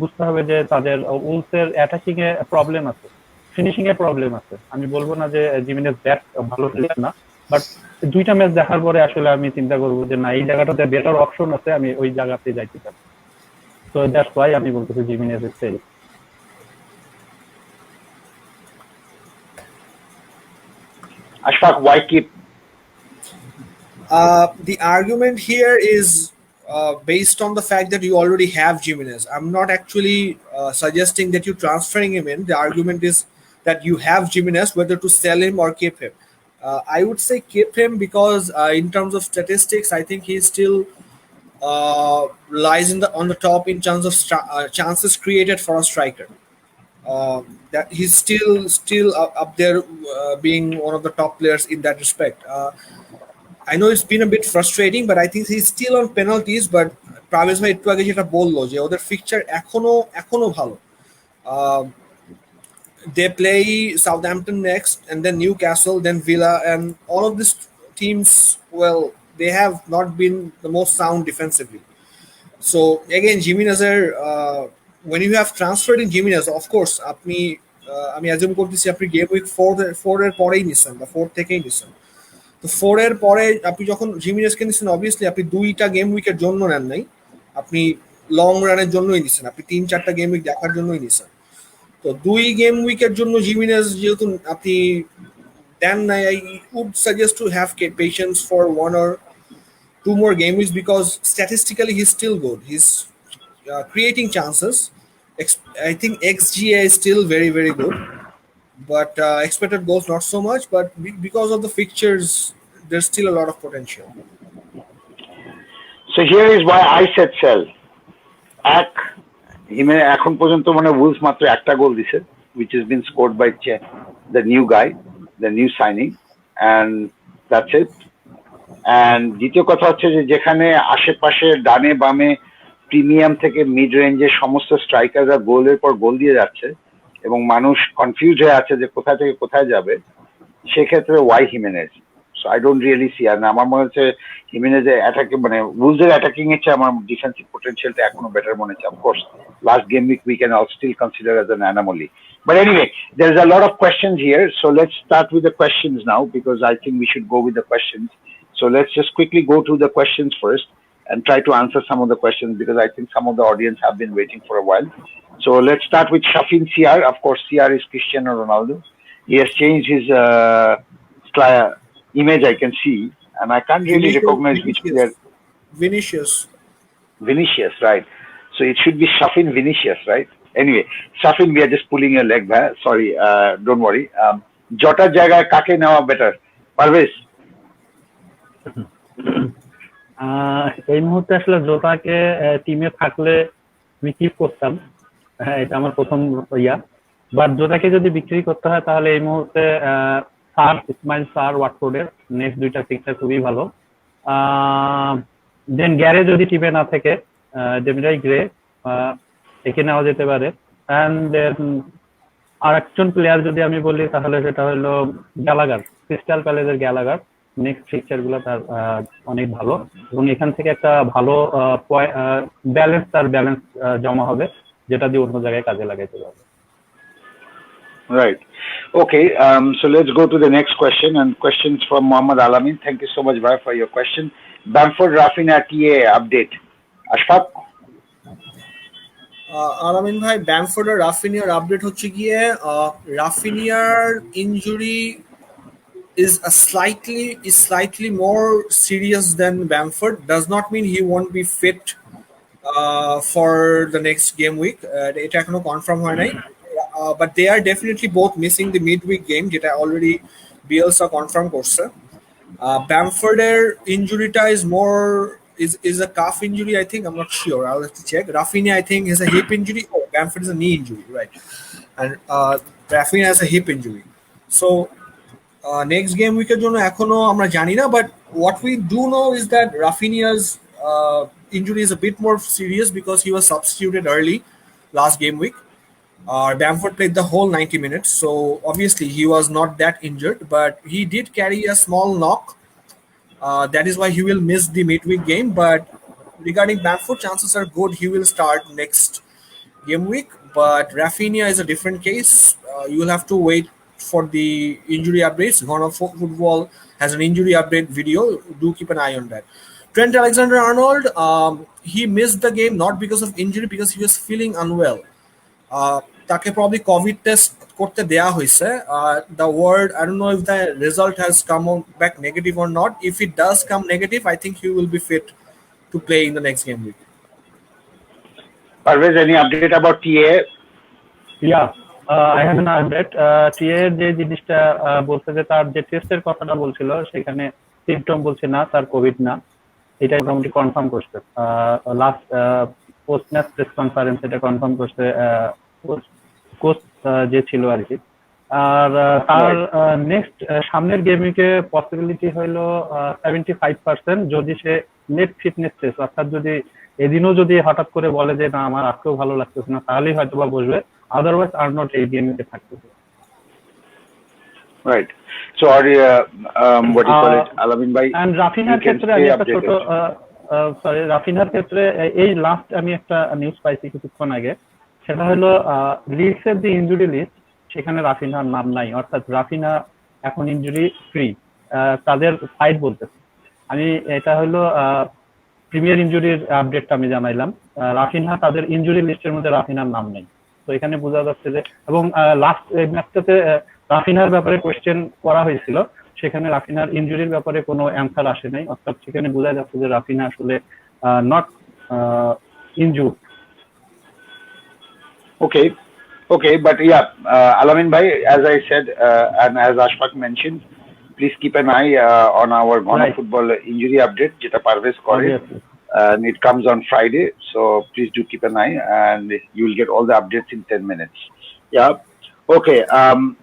B: বুঝতে হবে যে তাদের উলসের অ্যাটাকিং এ প্রবলেম আছে, ফিনিশিং এ প্রবলেম আছে। আমি বলবো না যে জিমেনেস ব্যাট ভালো প্লেয়ার না, বাট দুইটা ম্যাচ দেখার পরে আসলে আমি চিন্তা করবো যে না, এই জায়গাটাতে বেটার অপশন আছে, আমি ওই জায়গাতে যাইতে চাই। তো দ্যাটস ওয়াই আমি বলতেছি Jimenez is sell.
A: Ashfaq, why keep?
C: The argument here is based on the fact that you already have Jimenez. I'm not actually suggesting that you're transferring him in. The argument is that you have Jimenez, whether to sell him or keep him. I would say keep him because in terms of statistics, I think he still lies on the top in terms of chances created for a striker. That he's still up there, being one of the top players in that respect. I know it's been a bit frustrating, but I think he's still on penalties. But প্রাভেজ ভাই একটু আগে যেটা বললো যে ওদের fixture এখনো ভালো। They play Southampton next, and then Newcastle, then Villa, and all of these teams, well, they have not been the most sound defensively. So again, Jimenez, when you have transferred in Jimenez, of course, আমি assume করতেছি আপনি game week 4 এর পরেই নিছেন বা 4 থেকেই নিছেন। তো 4 এর পরে আপনি যখন জিমিনেজকে নিছেন, অবভিয়াসলি আপনি 2টা গেম উইকের জন্য নেন নাই, আপনি লং রানের জন্যই নিছেন, আপনি 3-4টা গেম উইক দেখার জন্যই নিছেন। তো 2 গেম উইকের জন্য জিমিনেজ যেহেতু আপনি দেন নাই, I would suggest to have patience for 1 or 2 more game weeks because statistically he's still good. His creating chances. I think XGA is still very very good, but expected goals not so much. But because of the fixtures, there's still a lot of potential.
A: So here is why I said sell. এক হিমেনে এখন পর্যন্ত মানে Wills মাত্র একটা গোল দিছে, which has been scored by the new guy, the new signing, and that's it. And দ্বিতীয় কথা হচ্ছে যে যেখানে আশেপাশে ডানে বামে প্রিমিয়াম থেকে মিড রেঞ্জের সমস্ত স্ট্রাইকাররা গোলের পর গোল দিয়ে যাচ্ছে এবং মানুষ কনফিউজ হয়ে আছে যে কোথা থেকে কোথায় যাবে, সেক্ষেত্রে why Jimenez? So I don't really see. আর আমার মনে হচ্ছে হিমেনেজের অ্যাটাকিং মানে উলসের অ্যাটাকিং এর চেয়ে আমার ডিফেন্সিভ পোটেনশিয়ালটা এখনো বেটার মনে হচ্ছে। Of course last game week we can also still consider as an anomaly. But anyway, there's a lot of questions here. So let's start with the questions now because I think we should go with the questions. So let's just quickly go to the questions first and try to answer some of the questions because I think some of the audience have been waiting for a while. So let's start with Shafin CR. Of course, CR is Cristiano Ronaldo. He has changed his image, I can see, and I can't really recognize which player. Vinicius, right. So it should be Shafin Vinicius, right? Anyway, Shafin, we are just pulling your leg back. Sorry, don't worry. Jota jagay kake newa better? Parvez?
B: এই মুহূর্তে আসলে জোটাকে টিমে থাকলে আমি keep করতাম, এটা আমার প্রথম ইয়া। বাট জোটাকে যদি বিক্রি করতে হয় তাহলে এই মুহূর্তে সার ইসমাইল সার ওয়াটফোর্ডের নেক্সট দুইটা ফিক্সার খুবই ভালো। দেন গ্যারে যদি টিমে না থাকে ডেমিরাই গ্রে একে নেওয়া যেতে পারে। অ্যান্ড দেন আর একজন প্লেয়ার যদি আমি বলি তাহলে সেটা হলো Gallagher, crystal প্যালেসের Gallagher. Next fixer গুলো তার অনেক ভালো এবং এখান থেকে একটা ভালো ব্যালেন্স জমা হবে যেটা দিয়ে অন্য জায়গায় কাজে লাগাইতে পারবে।
A: Right. Okay. So let's go to the next question, and questions from Muhammad Alamin. Thank you so much, Bhai, for your question. Bamford Rafinha TA update. Ashfaq?
C: Alamin bhai, Bamford or Rafinha update হচ্ছে গিয়ে Rafinhaর injury is slightly more serious than Bamford. Does not mean he won't be fit for the next game week. এটা এখনো confirm হয় নাই, but they are definitely both missing the midweek game যেটা already Bielsa confirm করছে। Bamfordের injuryটা is more is a calf injury, I think. I'm not sure. I'll have to check. Rafinha, I think, has a hip injury. Oh, Bamford is a knee injury, right? And Rafinha has a hip injury. So next game week এর জন্য এখনো আমরা জানি না, but what we do know is that Rafinha's injury is a bit more serious because he was substituted early last game week. Bamford played the whole 90 minutes, so obviously he was not that injured, but he did carry a small knock. That is why he will miss the midweek game. But regarding Bamford, chances are good he will start next game week. But Rafinha is a different case. You will have to wait for the injury updates. Ghono Football has an injury update video. Do keep an eye on that. Trent Alexander-Arnold, he missed the game not because of injury, because he was feeling unwell. তাকে probably COVID test করতে দেয়া হয়েছে। The word, I don't know if the result has come back negative or not. If it does come negative, I think he will be fit to play in the next game week.
A: Parvez, any update about TA?
B: Yeah, I have an update. TA যে জিনিসটা বলছে যে তার যে টেস্টের কথাটা বলছিল সেখানে সিম্পটম বলছে না, তার কোভিড না, এটা মোটামুটি কনফার্ম করছে। Last post match press conference এটা কনফার্ম করছে কোচ যে ছিল আর কি। আর তার নেক্সট সামনের গেম উইকে পসিবিলিটি হইলো 75% যদি সে নেট ফিটনেস টেস্ট, অর্থাৎ যদি এদিনও যদি হঠাৎ করে বলে যে না আমার আজকেও ভালো লাগতেছে না তাহলেই হয়তো বা বসবে, আদারওয়াইজ আর নট এই গেম উইকে থাকতেছে।
A: Right. So what do you call it, Alamin bhai?
B: And রাফিনার ক্ষেত্রে আমি একটা ছোট রাফিনার ক্ষেত্রে এই লাস্ট আমি একটা নিউজ পাইছি কিছুক্ষণ আগে, সেটা হলো লিস্টের যে ইনজুরি লিস্ট সেখানে রাফিনার নাম নাই, অর্থাৎ রাফিনা এখন ইনজুরি ফ্রি। তাদের ফাইট বলতেছে, আমি এটা হলো প্রিমিয়ার ইনজুরির আপডেটটা আমি জানাইলাম। রাফিনা তাদের ইনজুরি লিস্টের মধ্যে রাফিনার নাম নেই। তো এখানে বোঝা যাচ্ছে যে, এবং লাস্ট ম্যাচটাতে রাফিনার ব্যাপারে কোয়েশ্চেন করা হয়েছিল, সেখানে রাফিনার ইনজুরির ব্যাপারে কোনো অ্যান্সার আসে নাই, অর্থাৎ সেখানে বোঝা যাচ্ছে যে রাফিনা আসলে not injury.
A: Okay, okay, but yeah, Alamin bhai, as I said, and as Ashfaq mentioned, please keep an eye on our Ghono
B: Right,
A: football injury update, যেটা পারভেজ করে,
B: obviously.
A: and it comes on Friday. So please do keep an eye, and you will get all the updates in 10 minutes. Yeah. Okay.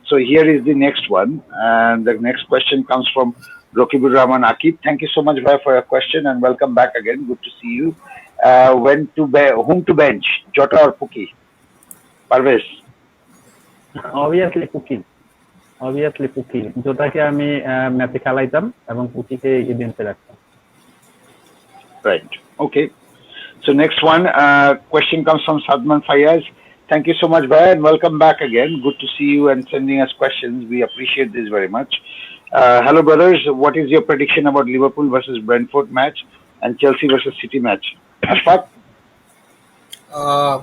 A: So here is the next one, and the next question comes from Rokibur Rahman Akib. Thank you so much, bhai, for your question, and welcome back again. Good to see you. Whom to bench, Jota or Puki? Parvez.
B: Obviously Pukki, obviously Pukki, যেটাকে আমি ম্যাচে খেলাইতাম এবং পুকিকে ইভেন্টে রাখতাম।
A: Right. Okay. So next one, question comes from Sadman Fayaz. Thank you so much, Bhai, and welcome back again. Good to see you and sending us questions. We appreciate this very much. Hello, brothers. What is your prediction about Liverpool versus Brentford match and Chelsea versus City match? Ashfaq,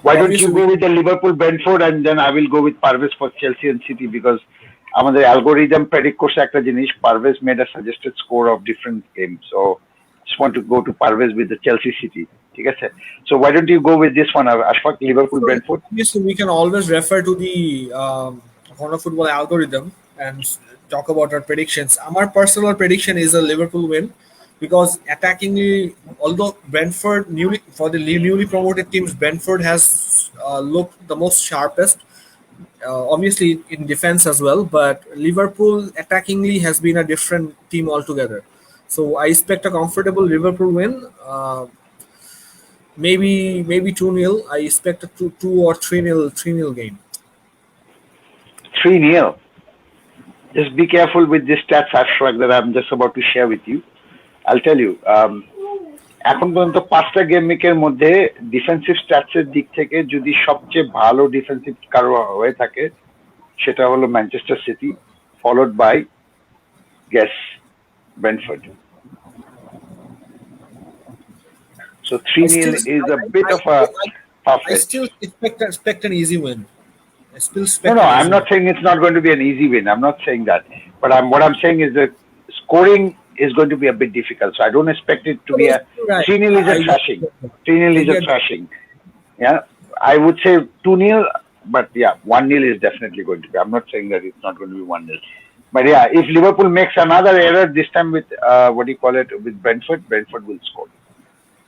A: why don't you
C: Obviously,
A: go with the Liverpool Brentford and then I will go with Parvez for Chelsea and City because আমাদের algorithm predict করছে একটা জিনিস. Parvez made a suggested score of different games, so just want to go to Parvez with the Chelsea City. ঠিক আছে? So why don't you go with this one, Ashfaq, Liverpool Brentford?
C: obviously we can always refer to the Ghono football algorithm and talk about our predictions. Our personal prediction is a Liverpool win because attackingly, although Brentford for the newly promoted teams, Brentford has looked the most sharpest. Obviously in defense as well, but Liverpool attackingly has been a different team altogether. So I expect a comfortable Liverpool win. Maybe 2-0. I expect a 2 or 3-0 game.
A: 3-0. Just be careful with this stats, Ashfaq, that I'm just about to share with you. I'll tell you. এখন পর্যন্ত 5টা game উইকের মধ্যে defensive স্ট্যাটসের দিক থেকে যদি সবচেয়ে ভালো defensive কারো হয়ে থাকে সেটা হলো Manchester City, followed by guess Brentford. So 3-0 is a bit of a
C: I
A: far-fetch.
C: still expect an easy win. I still expect
A: No,
C: an
A: I'm
C: easy
A: not saying it's not going to be an easy win. I'm not saying that. But what I'm saying is that scoring is going to be a bit difficult. So I don't expect it to be a
C: Right.
A: 3-0 is a thrashing. 3-0 is a thrashing. Yeah. I would say 2-0, but yeah, 1-0 is definitely going to be. I'm not saying that it's not going to be 1-0. But yeah, if Liverpool makes another error this time with what do you call it, with Brentford will score.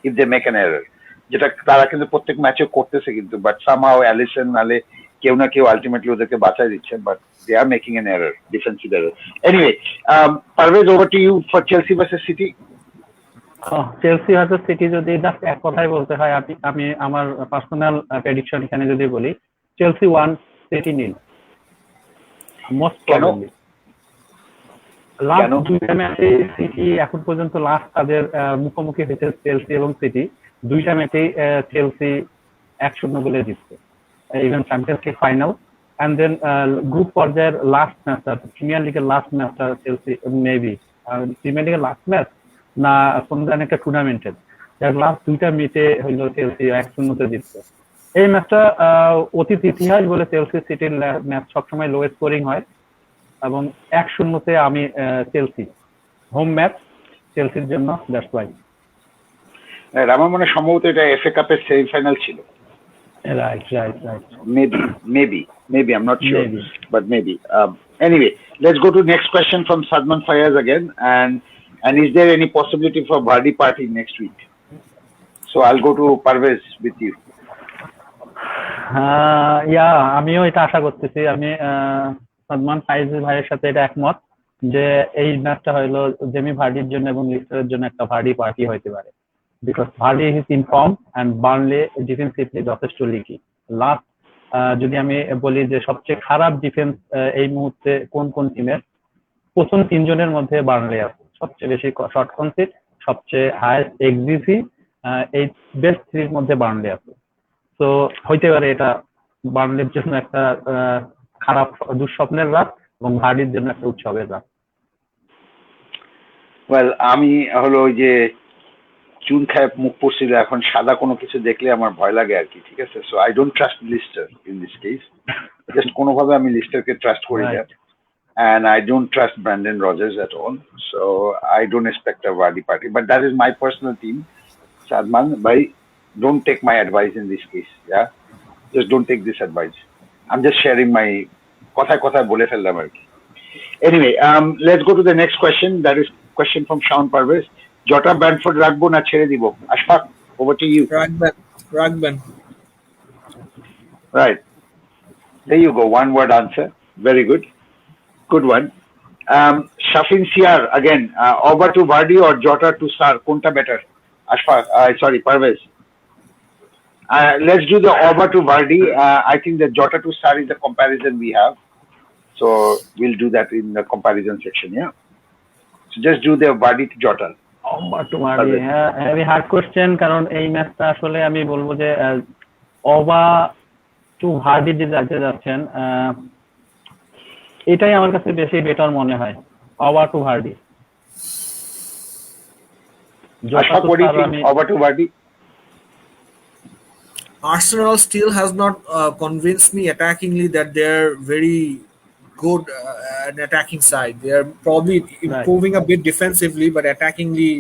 A: If they make an error. যেটা তারা কিন্তু প্রত্যেক ম্যাচে করতেছে কিন্তু, but somehow Allison নালে কেউ না কেউ আলটিমেটলি ওদেরকে বাঁচাই দিচ্ছে, but they are making an error, defensive error. Anyway, Parvez, over to you for Chelsea versus City.
B: Chelsea versus City যদি জাস্ট এক কথায় বলতে হয়, আমি আমার পার্সোনাল প্রেডিকশন এখানে যদি বলি, Chelsea 1, city 0 most probably. Last দুইটা ম্যাচে সিটি এখন পর্যন্ত লাস্ট তাদের মুখোমুখি হয়েছে চেলসি এবং সিটি, দুইটা ম্যাচেই চেলসি 1-0 গোলে জিতছে, even Champions League final and then group পর্যায়ের লাস্ট ম্যাচটা, প্রিমিয়ার লিগের লাস্ট ম্যাচটা চেলসি মেবি প্রিমিয়ার লিগের লাস্ট ম্যাচ না কোন ধরনের একটা টুর্নামেন্টের, যার লাস্ট দুইটা ম্যাচে হইল চেলসি 1-0 জিতছে। এই ম্যাচটা অতীত ইতিহাস বলে চেলসি সিটির ম্যাচ সবসময় লো স্কোরিং হয় এবং 1-0 আমি চেলসি হোম ম্যাচ চেলসির জন্য, দ্যাটস ওয়াই।
A: আমার মনে সম্ভবত এটা এফএ কাপের সেমিফাইনাল ছিল।
B: Right.
A: Maybe I'm not sure, but maybe. Anyway, let's go to next question from Sadman Fayaz again, and is there any possibility for Vardy party next week? So I'll go to Parvez with you.
B: আমিও এটা আশা করতেছি। আমি সাদমান ফাইজ ভাইয়ের সাথে এটা একমত যে এই ম্যাচটা হইলো জেমি ভার্ডির জন্য এবং লিস্টারের জন্য একটা ভার্ডি পার্টি হইতে পারে, because Vardy is in form and Burnley defensively যথেষ্ট লিকি। লাস্ট যদি আমি বলি যে সবচেয়ে খারাপ ডিফেন্স এই মুহূর্তে কোন টিমের, প্রথম 3 জনের মধ্যে বার্নলে আছে, সবচেয়ে বেশি শর্ট কনসিড, সবচেয়ে হাইয়েস্ট এক্সিসি, এই বেস্ট 3 মধ্যে বার্নলে আছে। তো হইতে পারে এটা বার্নলের জন্য একটা খারাপ দুঃস্বপ্নের রাত এবং ভার্ডির জন্য একটা উৎসবের রাত।
A: ওয়েল, আমি হলো ওই যে চুন খায় মুখ পড়ছিল, এখন সাদা কোনো কিছু দেখলে আমার ভয় লাগে আর কি, ঠিক আছে? So I don't trust Lister in this case, just কোনোভাবে আমি লিস্টারকে ট্রাস্ট করি না, and I don't trust Brandon Rodgers at all, so I don't expect a Vardy party, but that is my personal team. Sadman bhai, don't take my advice in this case, yeah. Just don't take this advice. I'm just sharing my কথা বলে ফেললাম আর কি. Anyway, let's go to the next question. That is question from Sean Parvez. Jota Bamford রাখবো না ছেড়ে দিব? Ashfaq, over to you.
C: রাখবেন.
A: Right. There you go. One word answer. Very good. Good one. Shafin Siar again. Oba to Vardy or Jota to Sar? Konta better? Ashfaq, sorry, Parvez. Let's do the Oba to Vardy. I think the Jota to Sar is the comparison we have. So we'll do that in the comparison section, yeah? So just do the Vardy to Jota.
B: Oba to Vardy. Heavy hard question কারণ এই ম্যাচটা আসলে আমি বলবো যে Oba to Vardy যে যাচ্ছেন এটাই আমার কাছে বেশি বেটার মনে হয়. Oba to Vardy.
A: Ashfaq, what do you think? Oba to Vardy?
C: Arsenal still has not convinced me attackingly that they're very good an attacking side. They are probably improving a bit defensively, but attackingly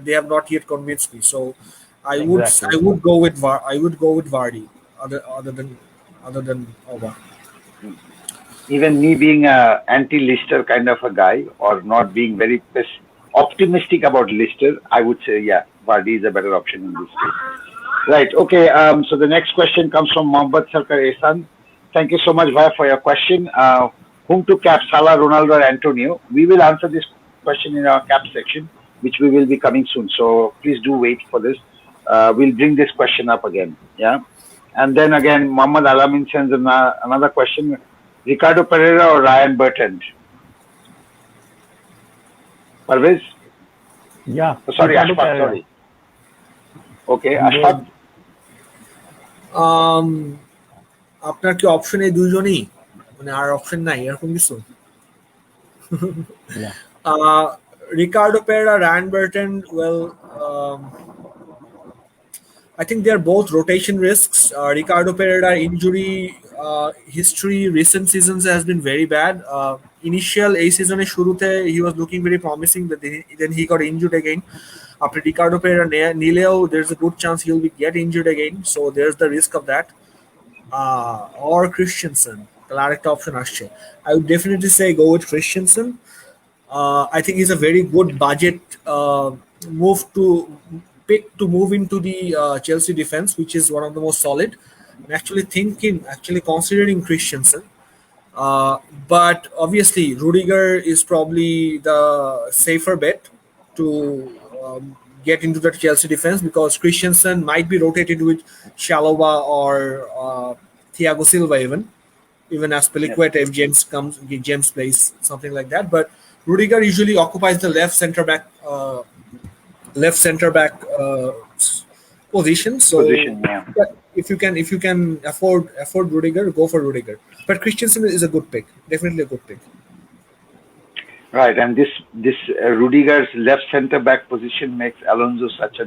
C: they have not yet convinced me. So I would go with Vardy other than Oba.
A: Even me being a anti-Lister kind of a guy, or not being very optimistic about Lister, I would say Vardy is a better option in this case. Right. Okay. So the next question comes from Mohammad Sarkar Ehsan. Thank you so much, Vaya, for your question. Whom to cap, Salah, Ronaldo, or Antonio? We will answer this question in our cap section, which we will be coming soon. So please do wait for this. We'll bring this question up again. Yeah. And then again, Mohammad Alamin sends another question: Ricardo Pereira or Ryan Bertrand? Parvez?
B: Yeah.
A: Oh, sorry, Ashfaq. Sorry. Okay, Ashfaq.
C: আপনার কি option এই দুইজনই, মানে আর option নাই এরকম কিছু? Ricardo Pereira, Ryan Bertrand, well, I think they are both rotation risks. Ricardo Pereira injury history recent seasons has been very bad. Initial a season শুরুতে he was looking very promising, but then he got injured again. After Ricardo Pereira Nileo, there's a good chance he'll get injured again, so there's the risk of that. Or Christensen, the direct option আসছে. I would definitely say go with Christensen. I think he's a very good budget move to pick to move into the Chelsea defense, which is one of the most solid. I'm actually considering Christensen. But obviously Rudiger is probably the safer bet to get into the Chelsea defense, because Christensen might be rotated with Chalobah or Thiago Silva even as Peliquet if James plays something like that. But Rudiger usually occupies the left center back position. So if you can afford Rudiger, go for Rudiger. But Christensen is a good pick, definitely a good pick.
A: Right, and this Rudiger's left center back position makes Alonso such a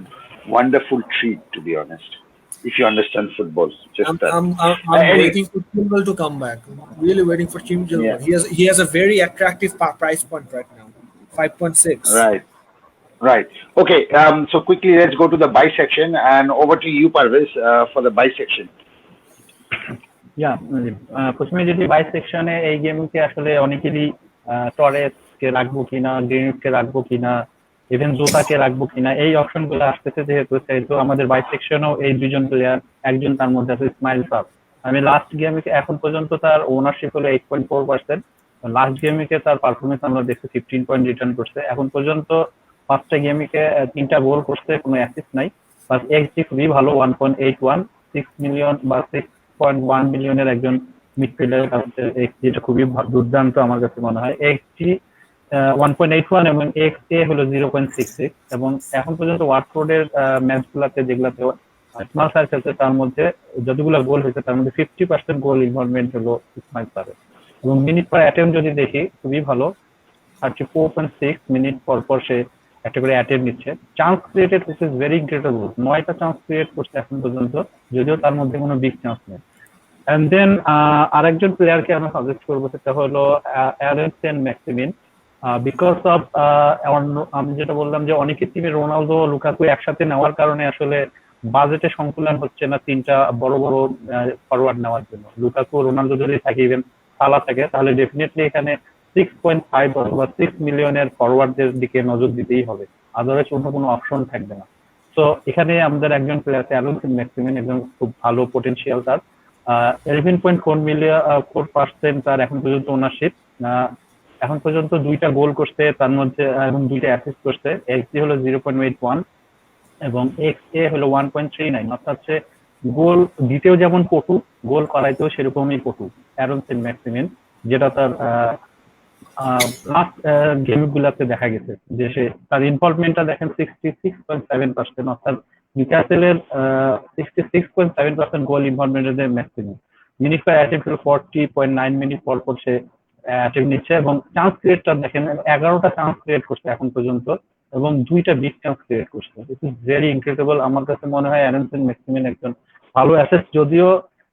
A: wonderful treat, to be honest. If you understand football,
C: I'm waiting for Chilwell to come back. I'm really waiting for Chilwell. Yeah. He has a very attractive price point right now, 5.6.
A: Right. Okay. So quickly, let's go to the buy section, and over to you, Parvez, for the buy section.
B: প্রথমে যদি by সেকশনে এই গেমকে আসলে অনেকেরই টরেসকে রাখবো কিনা, গ্রেনিটকে রাখবো কিনা, ইভেন জোতাকে রাখবো কিনা, এই অপশনগুলো আসতেছে যেহেতু, তো আমাদের বাই সেকশনেও এই দুজন প্লেয়ার, একজন তার মধ্যে আছে ইসমাইল সাব। আমি লাস্ট গেমে এখন পর্যন্ত তার ওনারশিপ হলো 8.4%। লাস্ট গেমিকে তার পারফরমেন্স আমরা দেখছি 15 পয়েন্ট রিটার্ন করছে। এখন পর্যন্ত ফার্স্টে গেমিকে 3টা গোল করছে, কোনো অ্যাসিস্ট নাই, বাট এক্সজি খুবই ভালো 1.81, 6 মিলিয়ন বা 6.1 মিলিয়নের একজন মিডফিল্ডারের কাছে এক্সজিটা খুবই দুর্দান্ত আমার কাছে মনে হয়। এক্সজি 1.81 এবং এক্সএ হলো 0.66। এবং এখন পর্যন্ত ওয়াটফোর্ডের ম্যাচগুলোতে যেগুলোতে ইসমাইল সার খেলছে তার মধ্যে যতগুলো গোল হয়েছে তার মধ্যে 50% গোল ইনভলভমেন্ট হলো ইসমাইল সারের। এবং মিনিট পার অ্যাটেম্প যদি দেখি খুবই ভালো, 34.6 মিনিট পর সে একটা করে অ্যাটেম্প নিচ্ছে। Chance created which is very incredible, 9টা চান্স ক্রিয়েট করছে এখন পর্যন্ত, যদিও তার মধ্যে কোনো বিগ চান্স নেই। এন্ড দেন আরেকজন প্লেয়ারকে আমরা সাজেস্ট করবো, সেটা হলো Aaron Saint Maximin. Because of আমি যেটা বললাম যে অনেকের টিমে রোনালদো লুকাকু একসাথে নেওয়ার কারণে আসলে বাজেটে সংকুলান হচ্ছে না তিনটা বড় বড় ফরওয়ার্ড নেওয়ার জন্য। লুকাকু, রোনালদো যদি থাকে, ইভেন সালা থাকে, তাহলে ডেফিনেটলি এখানে 6.5 অথবা 6 মিলিয়নের ফরওয়ার্ডদের দিকে নজর দিতেই হবে, আদারওয়াইজ অন্য কোনো অপশন থাকবে না। তো এখানে আমাদের একজন প্লেয়ার আছে অ্যারন ম্যাক্সিমেন, একজন খুব ভালো পটেনশিয়াল তার। 11.4% তার এখন পর্যন্ত ওনারশিপ। এখন পর্যন্ত 2টা গোল করছে, তার মধ্যে এবং 2টা অ্যাসিস্ট করছে। এক্সজি হলো 0.81 এবং এক্সএ হলো 1.39, অর্থাৎ হচ্ছে গোল দিতেও যেমন পটু, গোল করাইতেও সেরকমই পটু অ্যারন ম্যাক্সিমেন, যেটা তার লাস্ট গেম গুলাতে দেখা গেছে যে সে তার ইনভলভমেন্টটা দেখেন 66.7%, অর্থাৎ নিউক্যাসলের 66.7% গোল ইনভলভমেন্টের ম্যাক্সিমাম। মিনিট পার অ্যাটেম্প্ট হলো 40.9 মিনিট পর পর সে অ্যাটেম্প্ট নিচ্ছে, এবং চান্স ক্রিয়েটটা দেখেন 11টা চান্স ক্রিয়েট করছে এখন পর্যন্ত, এবং 2টা বিগ চান্স ক্রিয়েট করছে। It is very incredible. আমার কাছে মনে হয় অ্যারনসন ম্যাক্সিমেন একজন ভালো অ্যাসেস, যদিও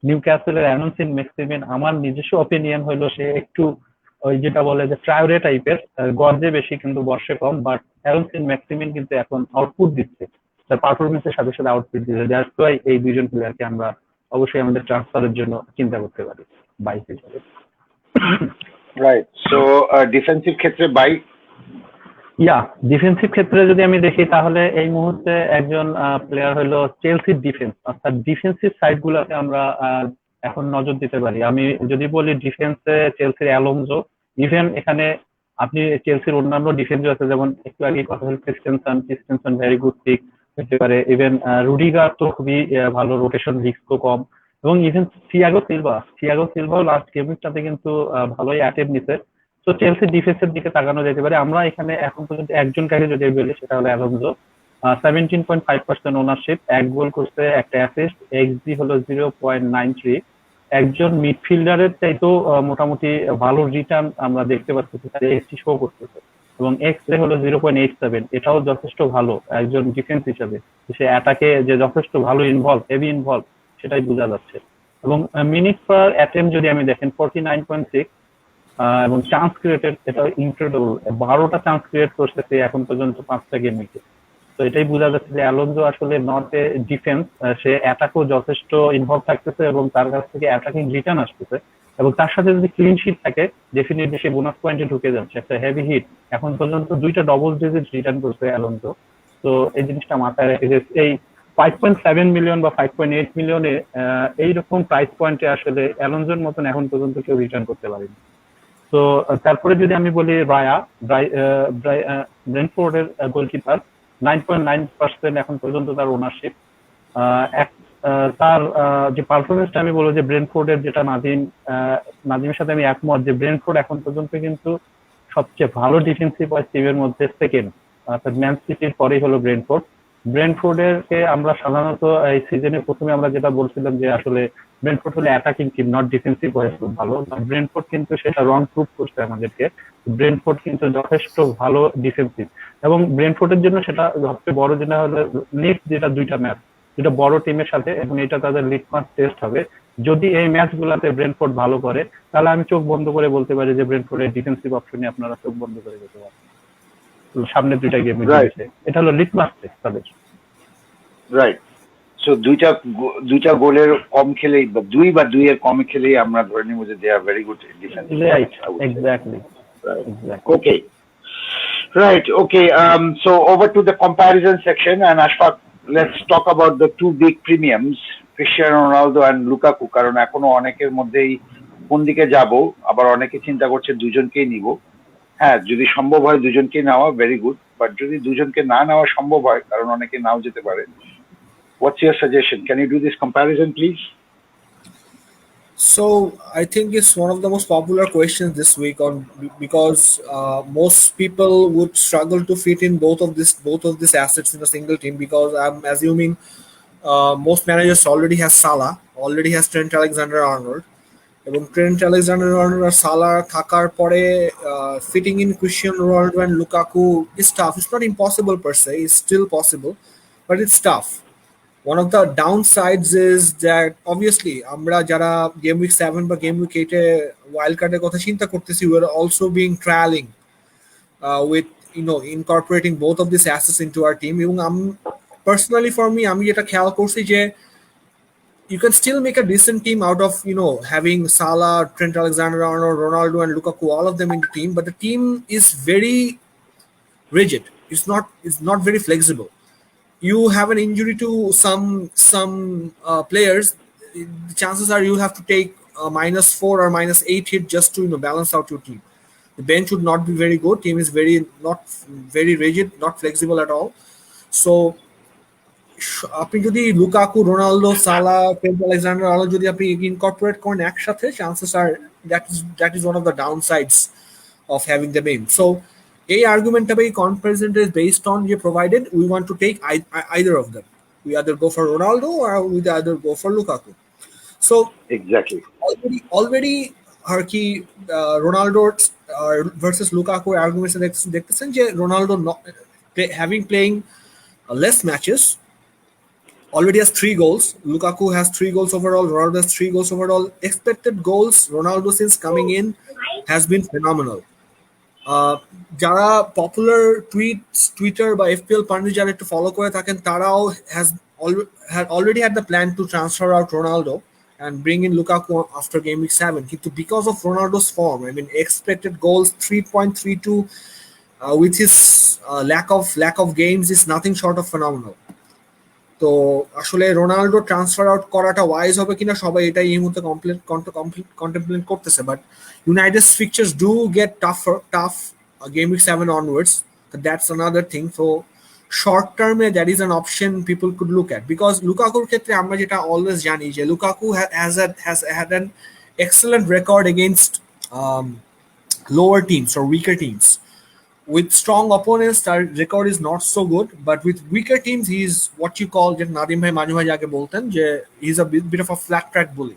B: নিউক্যাসলের অ্যারনসন ম্যাক্সিমেন আমার নিজস্ব অপিনিয়ন হলো সে একটু ওই যেটা বলে যে ট্রায়োরে টাইপের, গর্জে বেশি কিন্তু বর্ষে কম, বাট অ্যারনসন ম্যাক্সিমিন কিন্তু এখন আউটপুট দিচ্ছে, তার পারফরমেন্সের সাথে সাথে আউটপুট দিচ্ছে। দ্যাটস ওয়াই এই দুইজন প্লেয়ারকে আমরা অবশ্যই আমাদের ট্রান্সফারের জন্য চিন্তা করতে পারি বাইক হিসাবে।
A: রাইট। সো ডিফেন্সিভ ক্ষেত্রে বাই,
B: ইয়া, ডিফেন্সিভ ক্ষেত্রে যদি আমি দেখি তাহলে এই মুহূর্তে একজন প্লেয়ার হলো চেলসির ডিফেন্স, অর্থাৎ ডিফেন্সিভ সাইড গুলোতে আমরা এখন নজর দিতে পারি। আমি যদি বলি ডিফেন্সে চেলসির অ্যালোনসো, ইভেন এখানে আপনি চেলসির অন্যান্য ডিফেন্সও আছে, যেমন একটু আগে কথা হল ক্রিস্টেনসন ভেরি গুড পিক হতে পারে, ইভেন রুডিগার তো খুবই ভালো, রোটেশন রিস্কও কম, এবং ইভেন থিয়াগো সিলভাও লাস্ট গেমটাতে কিন্তু ভালোই অ্যাটেম্প নিছে। তো চেলসি ডিফেন্সের দিকে তাকানো যেতে পারে। আমরা এখানে এখন পর্যন্ত একজনকে যদি বলি সেটা হলো অ্যালোনসো, 17.5% ওনারশিপ, 1 গোল করছে, 1টা অ্যাসিস্ট, এক্সজি হলো 0.93। একজন মিডফিল্ডারের চাইতেও মোটামুটি ভালো রিটার্ন আমরা দেখতে পাচ্ছি, এক্সজি শো করতেছে, এবং এক্সএ হলো 0.87, এটাও যথেষ্ট ভালো একজন ডিফেন্স হিসাবে। সে অ্যাটাকে যে যথেষ্ট ভালো হেভি ইনভলভ, সেটাই বোঝা যাচ্ছে। এবং মিনিট পার অ্যাটেম্প যদি আমি দেখেন 49.6, এবং চান্স ক্রিয়েটেড এটা ইনক্রেডিবল, 12টা চান্স ক্রিয়েট করছে এখন পর্যন্ত 5টা গেমে। তো এটাই বোঝা যাচ্ছে যে অ্যালোনসো আসলে নট এ ডিফেন্স, সে অ্যাটাকও যথেষ্ট ইনভলভ থাকতেছে এবং তার কাছ থেকে অ্যাটাকিং রিটার্ন আসতেছে, এবং তার সাথে যদি ক্লিন শিট থাকে ডেফিনেটলি সে বোনাস পয়েন্টে ঢুকে যাচ্ছে। একটা হেভি হিট, এখন পর্যন্ত 2টা ডবল ডিজিট রিটার্ন করছে অ্যালোনসো। তো এই জিনিসটা মাথায় রেখে যে এই 5.7 মিলিয়ন বা 5.8 মিলিয়নে এইরকম প্রাইস পয়েন্টে আসলে অ্যালোনসোর মতন এখন পর্যন্ত কেউ রিটার্ন করতে পারেনি। তো তারপরে যদি আমি বলি ব্রেন্টফোর্ডের গোলকিপার, 9.9% এখন পর্যন্ত তার ওনারশিপ। তার যে পারফরমেন্সটা আমি বলবো যে ব্রেন্টফোর্ডের, যেটা নাজিমের সাথে আমি একমত, যে ব্রেন্টফোর্ড এখন পর্যন্ত কিন্তু সবচেয়ে ভালো ডিফেন্সিভ টিমের মধ্যে সেকেন্ড, অর্থাৎ ম্যান সিটির পরেই হলো ব্রেন্টফোর্ডেরকে আমরা সাধারণত এই সিজনের প্রথমে আমরা যেটা বলছিলাম যে আসলে ব্রেন্টফোর্ড হলো attacking team, not defensive wise খুব ভালো, ব্রেন্টফোর্ড কিন্তু সেটা রং প্রুভ করছে আমাদেরকে। ব্রেন্টফোর্ড কিন্তু যথেষ্ট ভালো ডিফেন্সিভ, এবং ব্রেন্টফোর্ডের জন্য সেটা সবচেয়ে বড় যেটা হলো নেক্সট যেটা 2টা ম্যাচ, যেটা বড় টিমের সাথে, এবং এটা তাদের লিটমাস টেস্ট হবে। যদি এই ম্যাচ গুলাতে ব্রেন্টফোর্ড ভালো করে, তাহলে আমি চোখ বন্ধ করে বলতে পারি যে ব্রেন্টফোর্ডের ডিফেন্সিভ অপশনে আপনারা চোখ বন্ধ করে যেতে পারেন সামনে 2টা গেমে। এটা হলো লিটমাস টেস্ট তাদের।
A: রাইট। সো দুইটা গোলের কম খেলেই, বা 2 এর কম খেলেই আমরা ধরে নিব যে they are very good defence.
B: Right, exactly.
A: Okay. Right. Okay. So over to the comparison section, and Ashfaq, let's talk about the 2 big premiums, Cristiano Ronaldo and Lukaku. কারণ এখনো অনেকের মধ্যেই কোন দিকে যাব, আবার অনেকে চিন্তা করছে দুজনকেই নিব। হ্যাঁ, যদি সম্ভব হয় দুজনকেই নেওয়া ভেরি গুড, বাট যদি দুজনকে না নেওয়া সম্ভব হয়, কারণ অনেকে নাও যেতে পারে, what's your suggestion? Can you do this comparison, please?
C: So I think it's one of the most popular questions this week on because most people would struggle to fit in both of these assets in a single team, because I'm assuming most managers already has Salah, already has Trent Alexander-Arnold, এবং Trent Alexander-Arnold আর Salah থাকার পরে fitting in Cristiano Ronaldo and Lukaku is tough. It's not impossible per se, it's still possible, but it's tough. One of the downsides is that obviously আমরা যারা game week 7 বা game week 8 a wild কার্ডের কথা চিন্তা করতেছি, we are also being trialing with incorporating both of these assets into our team, এবং personally for me আমি যেটা খেয়াল করছি যে you can still make a decent team out of having Salah, Trent Alexander-Arnold, Ronaldo, and Lukaku, all of them in the team. But the team is very rigid. It's not very flexible. You have an injury to some players, the chances are you'll have to take a -4 or -8 hit just to balance out your team. The bench would not be very good. Team is not very rigid, not flexible at all. So আপনি যদি Lukaku, Ronaldo, সালা, Trent Alexander Arnold যদি আপনি incorporate করেন একসাথে, chances R that is one of the down sides of having them in. So a argument by comparison is based on you provided we want to take either of them. We either go for Ronaldo or we either go for Lukaku. So
A: Exactly.
C: already Harki Ronaldo versus Lukaku arguments দেখতেছেন যে Ronaldo having playing less matches already has 3 goals. Lukaku has 3 goals overall. Ronaldo has 3 goals overall. Expected goals Ronaldo since coming in has been phenomenal. যারা popular Twitter বা এফপিএল পান্ডি যারা একটু follow করে থাকেন তারাও had already had the plan to transfer out Ronaldo and bring in Lukaku after game week 7. কিন্তু because of Ronaldo's form, I mean expected goals 3.32 with his lack of games is nothing short of phenomenal. তো আসলে Ronaldo transfer out করাটা wise হবে কিনা সবাই এটাই এই মুহূর্তে কন্টেমপ্লেট করতেছে, but United fixtures do get tough game week 7 onwards. That's another thing. So short টার্মে that is an option people could look at, because লুকাকুর ক্ষেত্রে আমরা যেটা অলওয়েজ জানি যে Lukaku has had an excellent record against lower teams or weaker teams. With strong opponents, our record is not so good. But with weaker teams, he's what you call, just Nadim bhai Manu bhai jaake bolten, he's a bit of a flat track bully.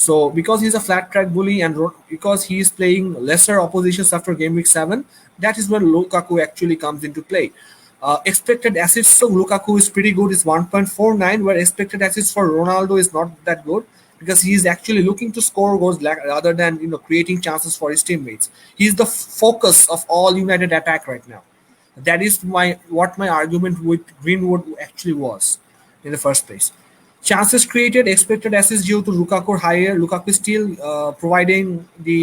C: So because he's a flat track bully and because he's playing lesser oppositions after game week 7, that is when Lukaku actually comes into play. Expected assists, so Lukaku is pretty good. It's 1.49, where expected assists for Ronaldo is not that good, because he's actually looking to score goals rather than creating chances for his teammates. He's the focus of all United attack right now. That is what my argument with Greenwood actually was in the first place. Chances created, expected assists due to Lukaku higher. Lukaku is still providing the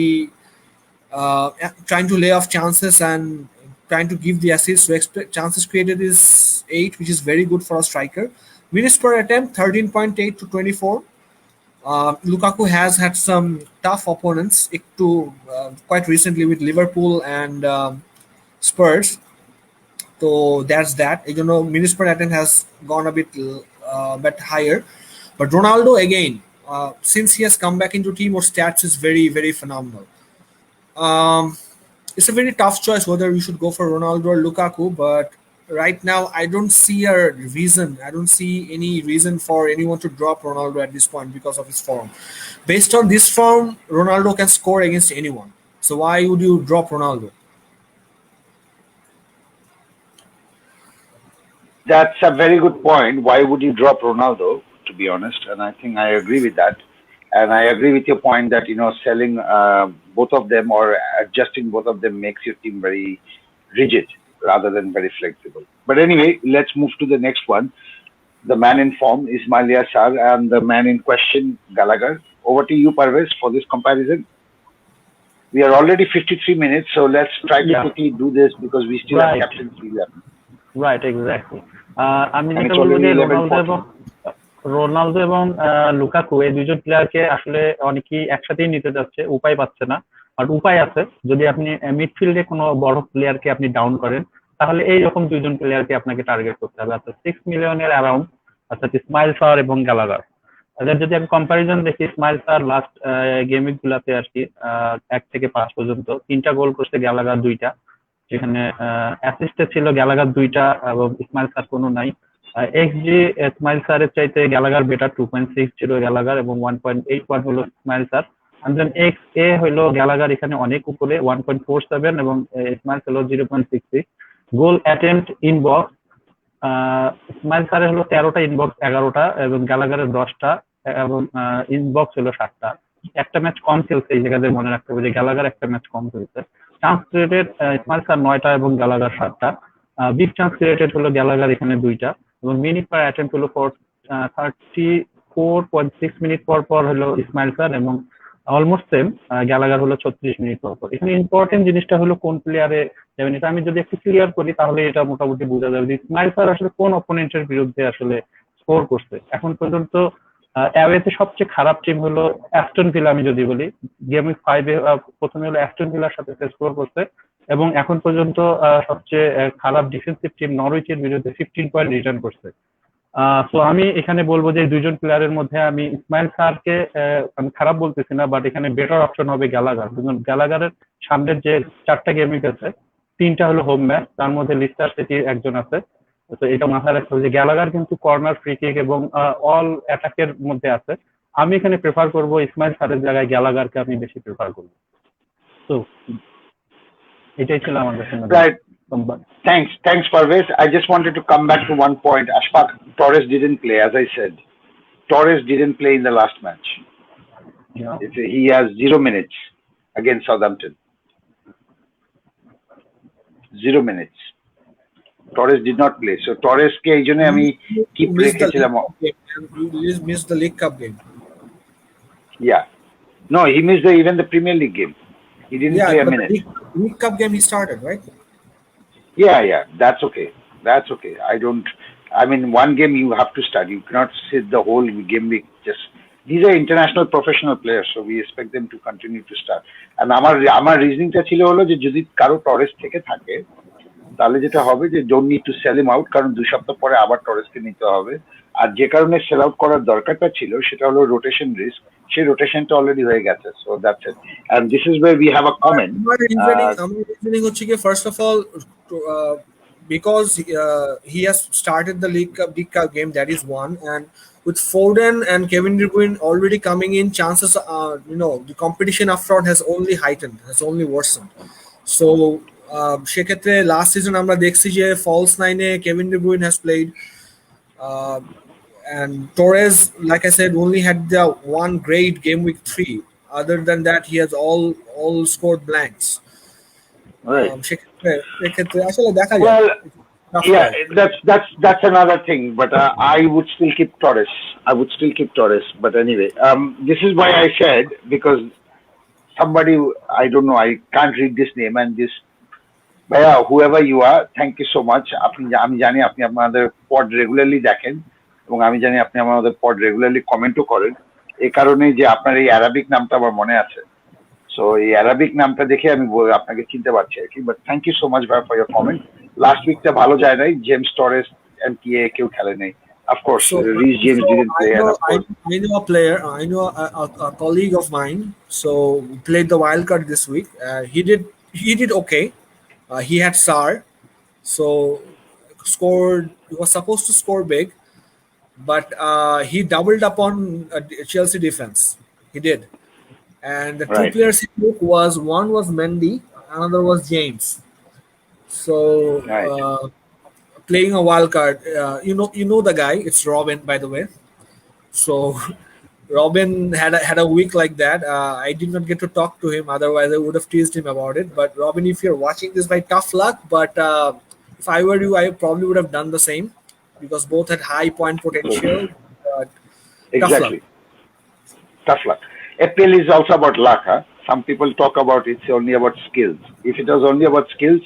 C: trying to lay off chances and trying to give the assists. So chances created is 8, which is very good for a striker. Minutes per attempt 13.8 to 24. Lukaku has had some tough opponents quite recently with Liverpool and Spurs. So that's that. Minutes per attempt has gone a bit higher. But Ronaldo, again, since he has come back into team, or stats is very, very phenomenal. It's a very tough choice whether you should go for Ronaldo or Lukaku, but right now I don't see any reason for anyone to drop Ronaldo at this point because of his form. Based on this form, Ronaldo can score against anyone. So why would you drop Ronaldo?
A: That's a very good point. Why would you drop Ronaldo, to be honest? And I think I agree with that. And I agree with your point that, selling both of them or adjusting both of them makes your team very rigid rather than very flexible. But anyway, let's move to the next one. The man in form, Ismail Yassar, and the man in question, Gallagher. Over to you, Parvez, for this comparison. We are already 53 minutes, so let's try to quickly do this because we still have Captaincy.
B: Right, exactly. আমি যেটা বলবো যে Ronaldo এবং Lukaku এই দুজন প্লেয়ারকে আসলে অনেকেই একসাথেই নিতে যাচ্ছে, উপায় পাচ্ছে না। আর উপায় আছে, যদি আপনি মিডফিল্ডে কোনো বড় প্লেয়ারকে আপনি ডাউন করেন তাহলে এইরকম দুইজন প্লেয়ারকে আপনাকে টার্গেট করতে হবে। অর্থাৎ 6 মিলিয়নের অ্যারাউন্ড, অর্থাৎ ইসমাইল সার এবং গ্যালাগার। তাদের যদি আমি কম্পারিজন দেখি, ইসমাইল সার লাস্ট গেমিং গুলাতে আর কি 1 থেকে 5 পর্যন্ত 3টা গোল করছে, গ্যালাগার 2টা, যেখানে অ্যাসিস্টে ছিল গ্যালাগার 2টা এবং ইসমাইল সার কোনো নাই। এক্সজি ইসমাইল সারের চাইতে গ্যালাগার বেটার, 2.6 ছিল গ্যালাগার এবং 1.81 হলো ইসমাইল সার। and then XA হলো গ্যালাগার এখানে অনেক উপরে 1.47 এবং ইসমাইল হলো 0.66। গোল অ্যাটেম্প্ট ইনবক্স ইসমাইল সারের হলো 13টা, ইনবক্স 11টা এবং গ্যালাগারের 10টা এবং ইনবক্স হলো 7টা। একটা ম্যাচ কম খেলছে, এই জায়গাতে মনে রাখতে হবে যে গ্যালাগার একটা ম্যাচ কম খেলছে। চান্স ক্রিয়েটেড ইসমাইল সার 9টা এবং গ্যালাগার 7টা। বিগ চান্স ক্রিয়েটেড হলো গ্যালাগার এখানে 2টা। এবং মিনিট পার অ্যাটেম্প হলো 34.6 মিনিট পর পর হলো ইসমাইল স্যার, এবং অলমোস্ট সেম গ্যালাগার হলো 36 মিনিট পর পর। এখানে ইম্পর্টেন্ট জিনিসটা হলো কোন প্লেয়ারে যাবেন, এটা আমি যদি একটু ক্লিয়ার করি তাহলে এটা মোটামুটি বোঝা যাবে যে ইসমাইল স্যার আসলে কোন অপোনেন্টের বিরুদ্ধে আসলে স্কোর করছে। এখন পর্যন্ত অ্যাওয়েতে সবচেয়ে খারাপ টিম হলো অ্যাস্টন ভিলা, আমি যদি বলি গেম উইক 5-এ প্রথমে হলো অ্যাস্টন ভিলার সাথে স্কোর করছে, এবং এখন পর্যন্ত সবচেয়ে খারাপ ডিফেন্সিভ টিম নরউইচের বিরুদ্ধে 15 পয়েন্ট রিটার্ন করছে। তো আমি এখানে বলবো যে দুইজন প্লেয়ারের মধ্যে আমি ইসমাইল স্যারকে আমি খারাপ বলতেছি না, বাট এখানে বেটার অপশন হবে গ্যালাগার। গ্যালাগারের সামনের যে 4টা গেম উইক আছে 3টা হলো হোম ম্যাচ, তার মধ্যে লিস্টার সিটি একজন আছে। তো এটা মাথায় রাখতে হবে যে গ্যালাগার কিন্তু কর্নার, ফ্রি কিক এবং অল অ্যাটাকের মধ্যে আছে। আমি এখানে প্রেফার করব ইসমাইল স্যারের জায়গায় গ্যালাগারকে আমি বেশি প্রেফার করবো। তো এটাই ছিল আমার কাছে
A: Right. Thanks, Parvez. I just wanted to come back to one point. Ashfaq, Torres didn't play, as I said. Torres didn't play in the last match.
B: Yeah.
A: He has 0 minutes against Southampton. 0 minutes. Torres did not play. So Torres ke ei jonne ami keep রেখেছিলাম।
C: You missed the League Cup game.
A: Yeah. No, he missed even the Premier League game. He didn't play a
C: but
A: minute.
C: the League Cup game he started, right?
A: Yeah. That's okay. I mean, one game you have to start. You cannot sit the whole game week. These are international professional players, so we expect them to continue to start. And আমার রিজনিংটা ছিল হলো যে যদি কারো Torres থেকে থাকে তাহলে যেটা হবে যে don't need to sell him out, কারণ 2 সপ্তাহ পরে আবার টরেসকে নিতে হবে। আর যে কারণে সেল আউট করার দরকারটা ছিল সেটা হলো রোটেশন রিস্ক। সেই রোটেশনটা অলরেডি হয়ে গেছে। So that's it. And this is where we have a comment.
C: আমার reasoning হচ্ছে কি, first of all, because he has started the League Cup game, that is one, and with Foden and Kevin De Bruyne already coming in, chances the competition up front has only heightened, has only worsened. So সেক্ষেত্রে last season আমরা দেখছি যে false নাইনে Kevin De Bruyne has played, and Torres, like I said, only had the one great game week 3. Other than that, he has all scored blanks.
A: Right.
C: সেক্ষেত্রে আসলে দেখা যায়।
A: Well, yeah, that's another thing. But I would still keep Torres. But anyway, this is why I said, because somebody, I don't know, I can't read this name and this. ভাইয়া, whoever you are, thank you so much. আমি জানি আপনি আমাদের পড regularly দেখেন এবং আমি জানি আপনি আমাদের পড রেগুলারলি কমেন্টও করেন। এই কারণে যে আপনার এই অ্যারাবিক নামটা আমার মনে আছে, সো এই অ্যারাবিক নামটা দেখে আমি আপনাকে চিনতে পারছি আর কি। But thank you so much ভাই ফর ইয়োর কমেন্ট। লাস্ট উইকটা ভালো যায় নাই, জেমস টরেস এন্ড কেউ খেলে নেই। Of course, Reece James didn't play.
C: I know a player. I know a colleague of mine. So played the wild card this week. He did okay. He had Sar, so scored. He was supposed to score big, but he doubled up on Chelsea defense. He did, and the two players he took one was Mendy, another was James. So playing a wild card, you know the guy. It's Robin, by the way. So Robin had a week like that. I did not get to talk to him. Otherwise, I would have teased him about it. But Robin, if you're watching this, by tough luck. But if I were you, I probably would have done the same, because both had high point potential.
A: Exactly. Tough luck. FPL is also about luck. Huh? Some people talk about it's only about skills. If it was only about skills,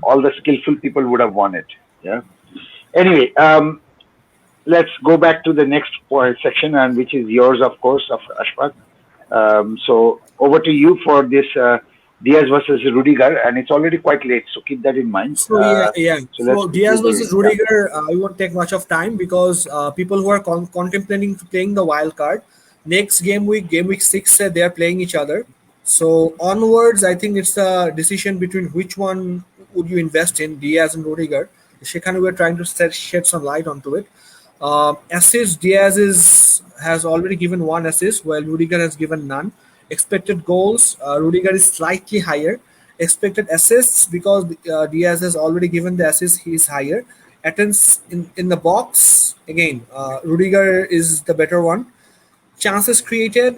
A: all the skillful people would have won it. Yeah. Anyway, let's go back to the next section, and which is yours, of course, of Ashfaq. So over to you for this Diaz versus Rudiger, and it's already quite late, so keep that in mind.
C: So So Diaz versus Rudiger, I won't take much of time, because people who are contemplating playing the wild card, next game week 6, they are playing each other. So onwards, I think it's a decision between which one would you invest in, Diaz and Rudiger. Shekhane, we're trying to shed some light onto it. Assist, Diaz has already given 1 assist, while Rudiger has given none. Expected goals, Rudiger is slightly higher. Expected assists, because Diaz has already given the assist, he is higher. Attempts in the box, again, Rudiger is the better one. Chances created,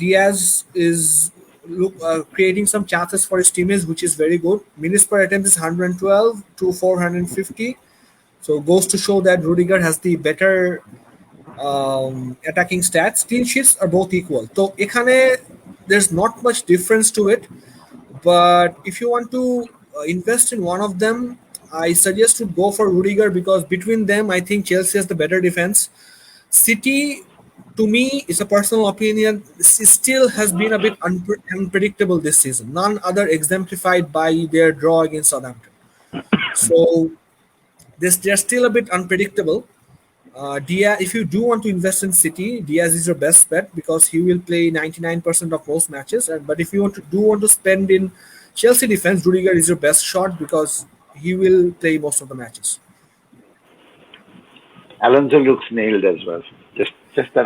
C: Diaz is creating some chances for his teammates, which is very good. Minutes per attempt is 112 to 450. So goes to show that Rudiger has the better attacking stats. Clean sheets are both equal. So এখানে there's not much difference to it. But if you want to invest in one of them, I suggest to go for Rudiger because between them, I think Chelsea has the better defense. City, to me, is a personal opinion, still has been a bit unpredictable this season. None other exemplified by their draw against Southampton. So they're still a bit unpredictable. Diaz, if you do want to invest in City, Diaz is your best bet because he will play 99% of most matches. But if you want to spend in Chelsea defense, Rudiger is your best shot because he will play most of the matches.
A: Alonso looks nailed as well. Just that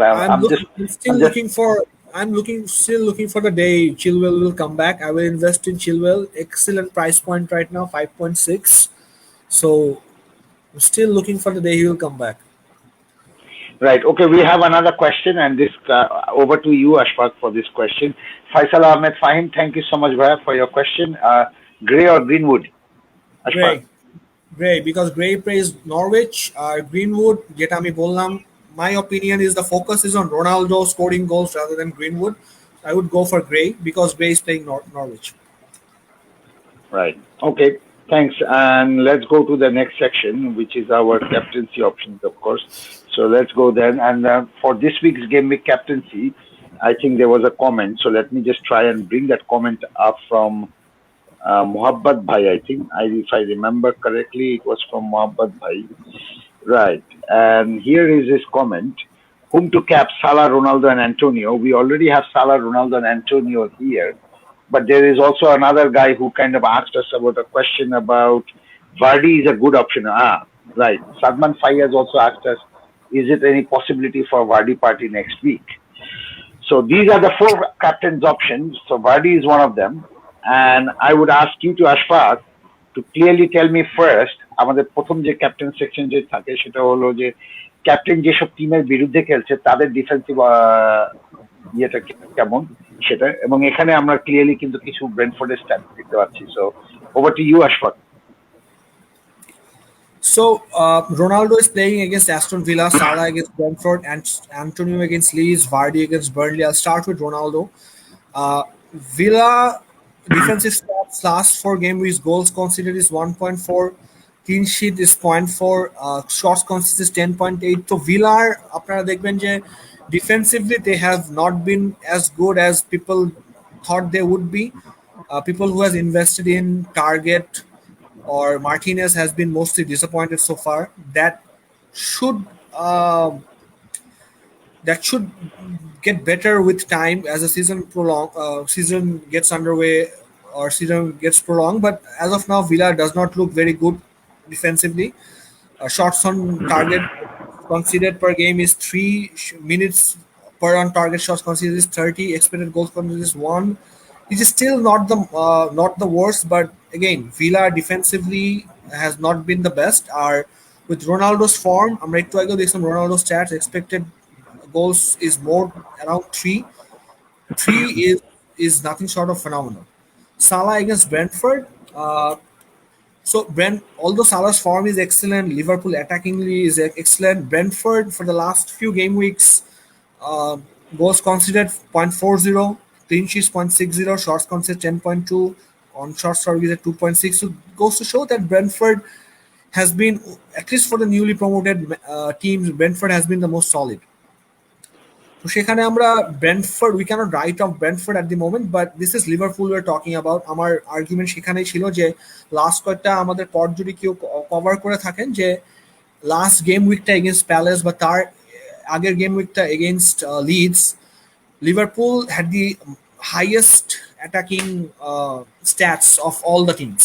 C: Still looking for the day Chilwell will come back. I will invest in Chilwell. Excellent price point right now, 5.6. So I'm still looking for the day he will come back.
A: Right. Okay. We have another question, and this over to you, Ashfaq, for this question. Faisal Ahmed Fahim, thank you so much, Bhaiya, for your question. Gray or Greenwood?
C: Ashfaq. Gray, because Gray plays Norwich. Greenwood, যেটা আমি বললাম, my opinion is the focus is on Ronaldo scoring goals rather than Greenwood. I would go for Gray because Gray is playing Norwich.
A: Right. Okay. Thanks. And let's go to the next section, which is our captaincy options, of course. So let's go then. And for this week's game week captaincy, I think there was a comment. So let me just try and bring that comment up from Mohabbat Bhai, I think. If I remember correctly, it was from Mohabbat Bhai. Right. And here is his comment. Whom to cap, Salah, Ronaldo, and Antonio. We already have Salah, Ronaldo, and Antonio here. But there is also another guy who kind of asked us about a question about Vardy is a good option. Right. Sadman Fai has also asked us, is it any possibility for Vardy party next week? So these are the four captain's options. So Vardy is one of them. And I would ask you to Ashfaq to clearly tell me first, আমাদের প্রথম যে captain section যে থাকে সেটা হলো যে captain যেসব টিমের বিরুদ্ধে খেলছে তাদের ডিফেন্সিভ ইয়েটা কেমন সেটা, এবং এখানে আমরা ক্লিয়ারলি কিন্তু কিছু ব্রেন্টফোর্ডের স্ট্যাটস দেখতে পাচ্ছি। So over to you Ashfaq.
C: So Ronaldo is playing against Aston Villa, Salah against Brentford, and Antonio against Leeds, Vardy against Burnley. I'll start with Ronaldo. Villa defensive stats last 4 game weeks, goals conceded is 1.4, clean sheet is 0.4, shots conceded is 10.8. So Villa, আপনারা দেখবেন যে defensively they have not been as good as people thought they would be. People who has invested in Target or Martinez has been mostly disappointed so far. Should that should get better with time as the season gets underway or season gets prolonged. But as of now, Villa does not look very good defensively. Shots on target conceded per game is 3 minutes per on target shots conceded is 30. Expected goals conceded is 1. It is still not the worst, but again, Villa defensively has not been the best. With Ronaldo's form, I'm right to go. There's some Ronaldo stats. Expected goals is more around 3. 3 is nothing short of phenomenal. Salah against Brentford. Although Salah's form is excellent, Liverpool attackingly is excellent. Brentford for the last few game weeks, goals conceded 0.40, clean sheets 0.60, shots conceded 10.2, on shots targeted 2.6. So goes to show that Brentford has been, at least for the newly promoted teams, Brentford has been the most solid. তো সেখানে আমরা Brentford, we can't write off Brentford at the moment, but this is Liverpool we are talking about. আমার argument সেখানেই ছিল যে last কয়েকটা আমাদের পর যদি কেউ কভার করে থাকেন যে লাস্ট গেম উইকটা এগেনস্ট প্যালেস বা তার আগের গেম উইকটা against Leeds, Liverpool had the highest attacking stats of all the teams.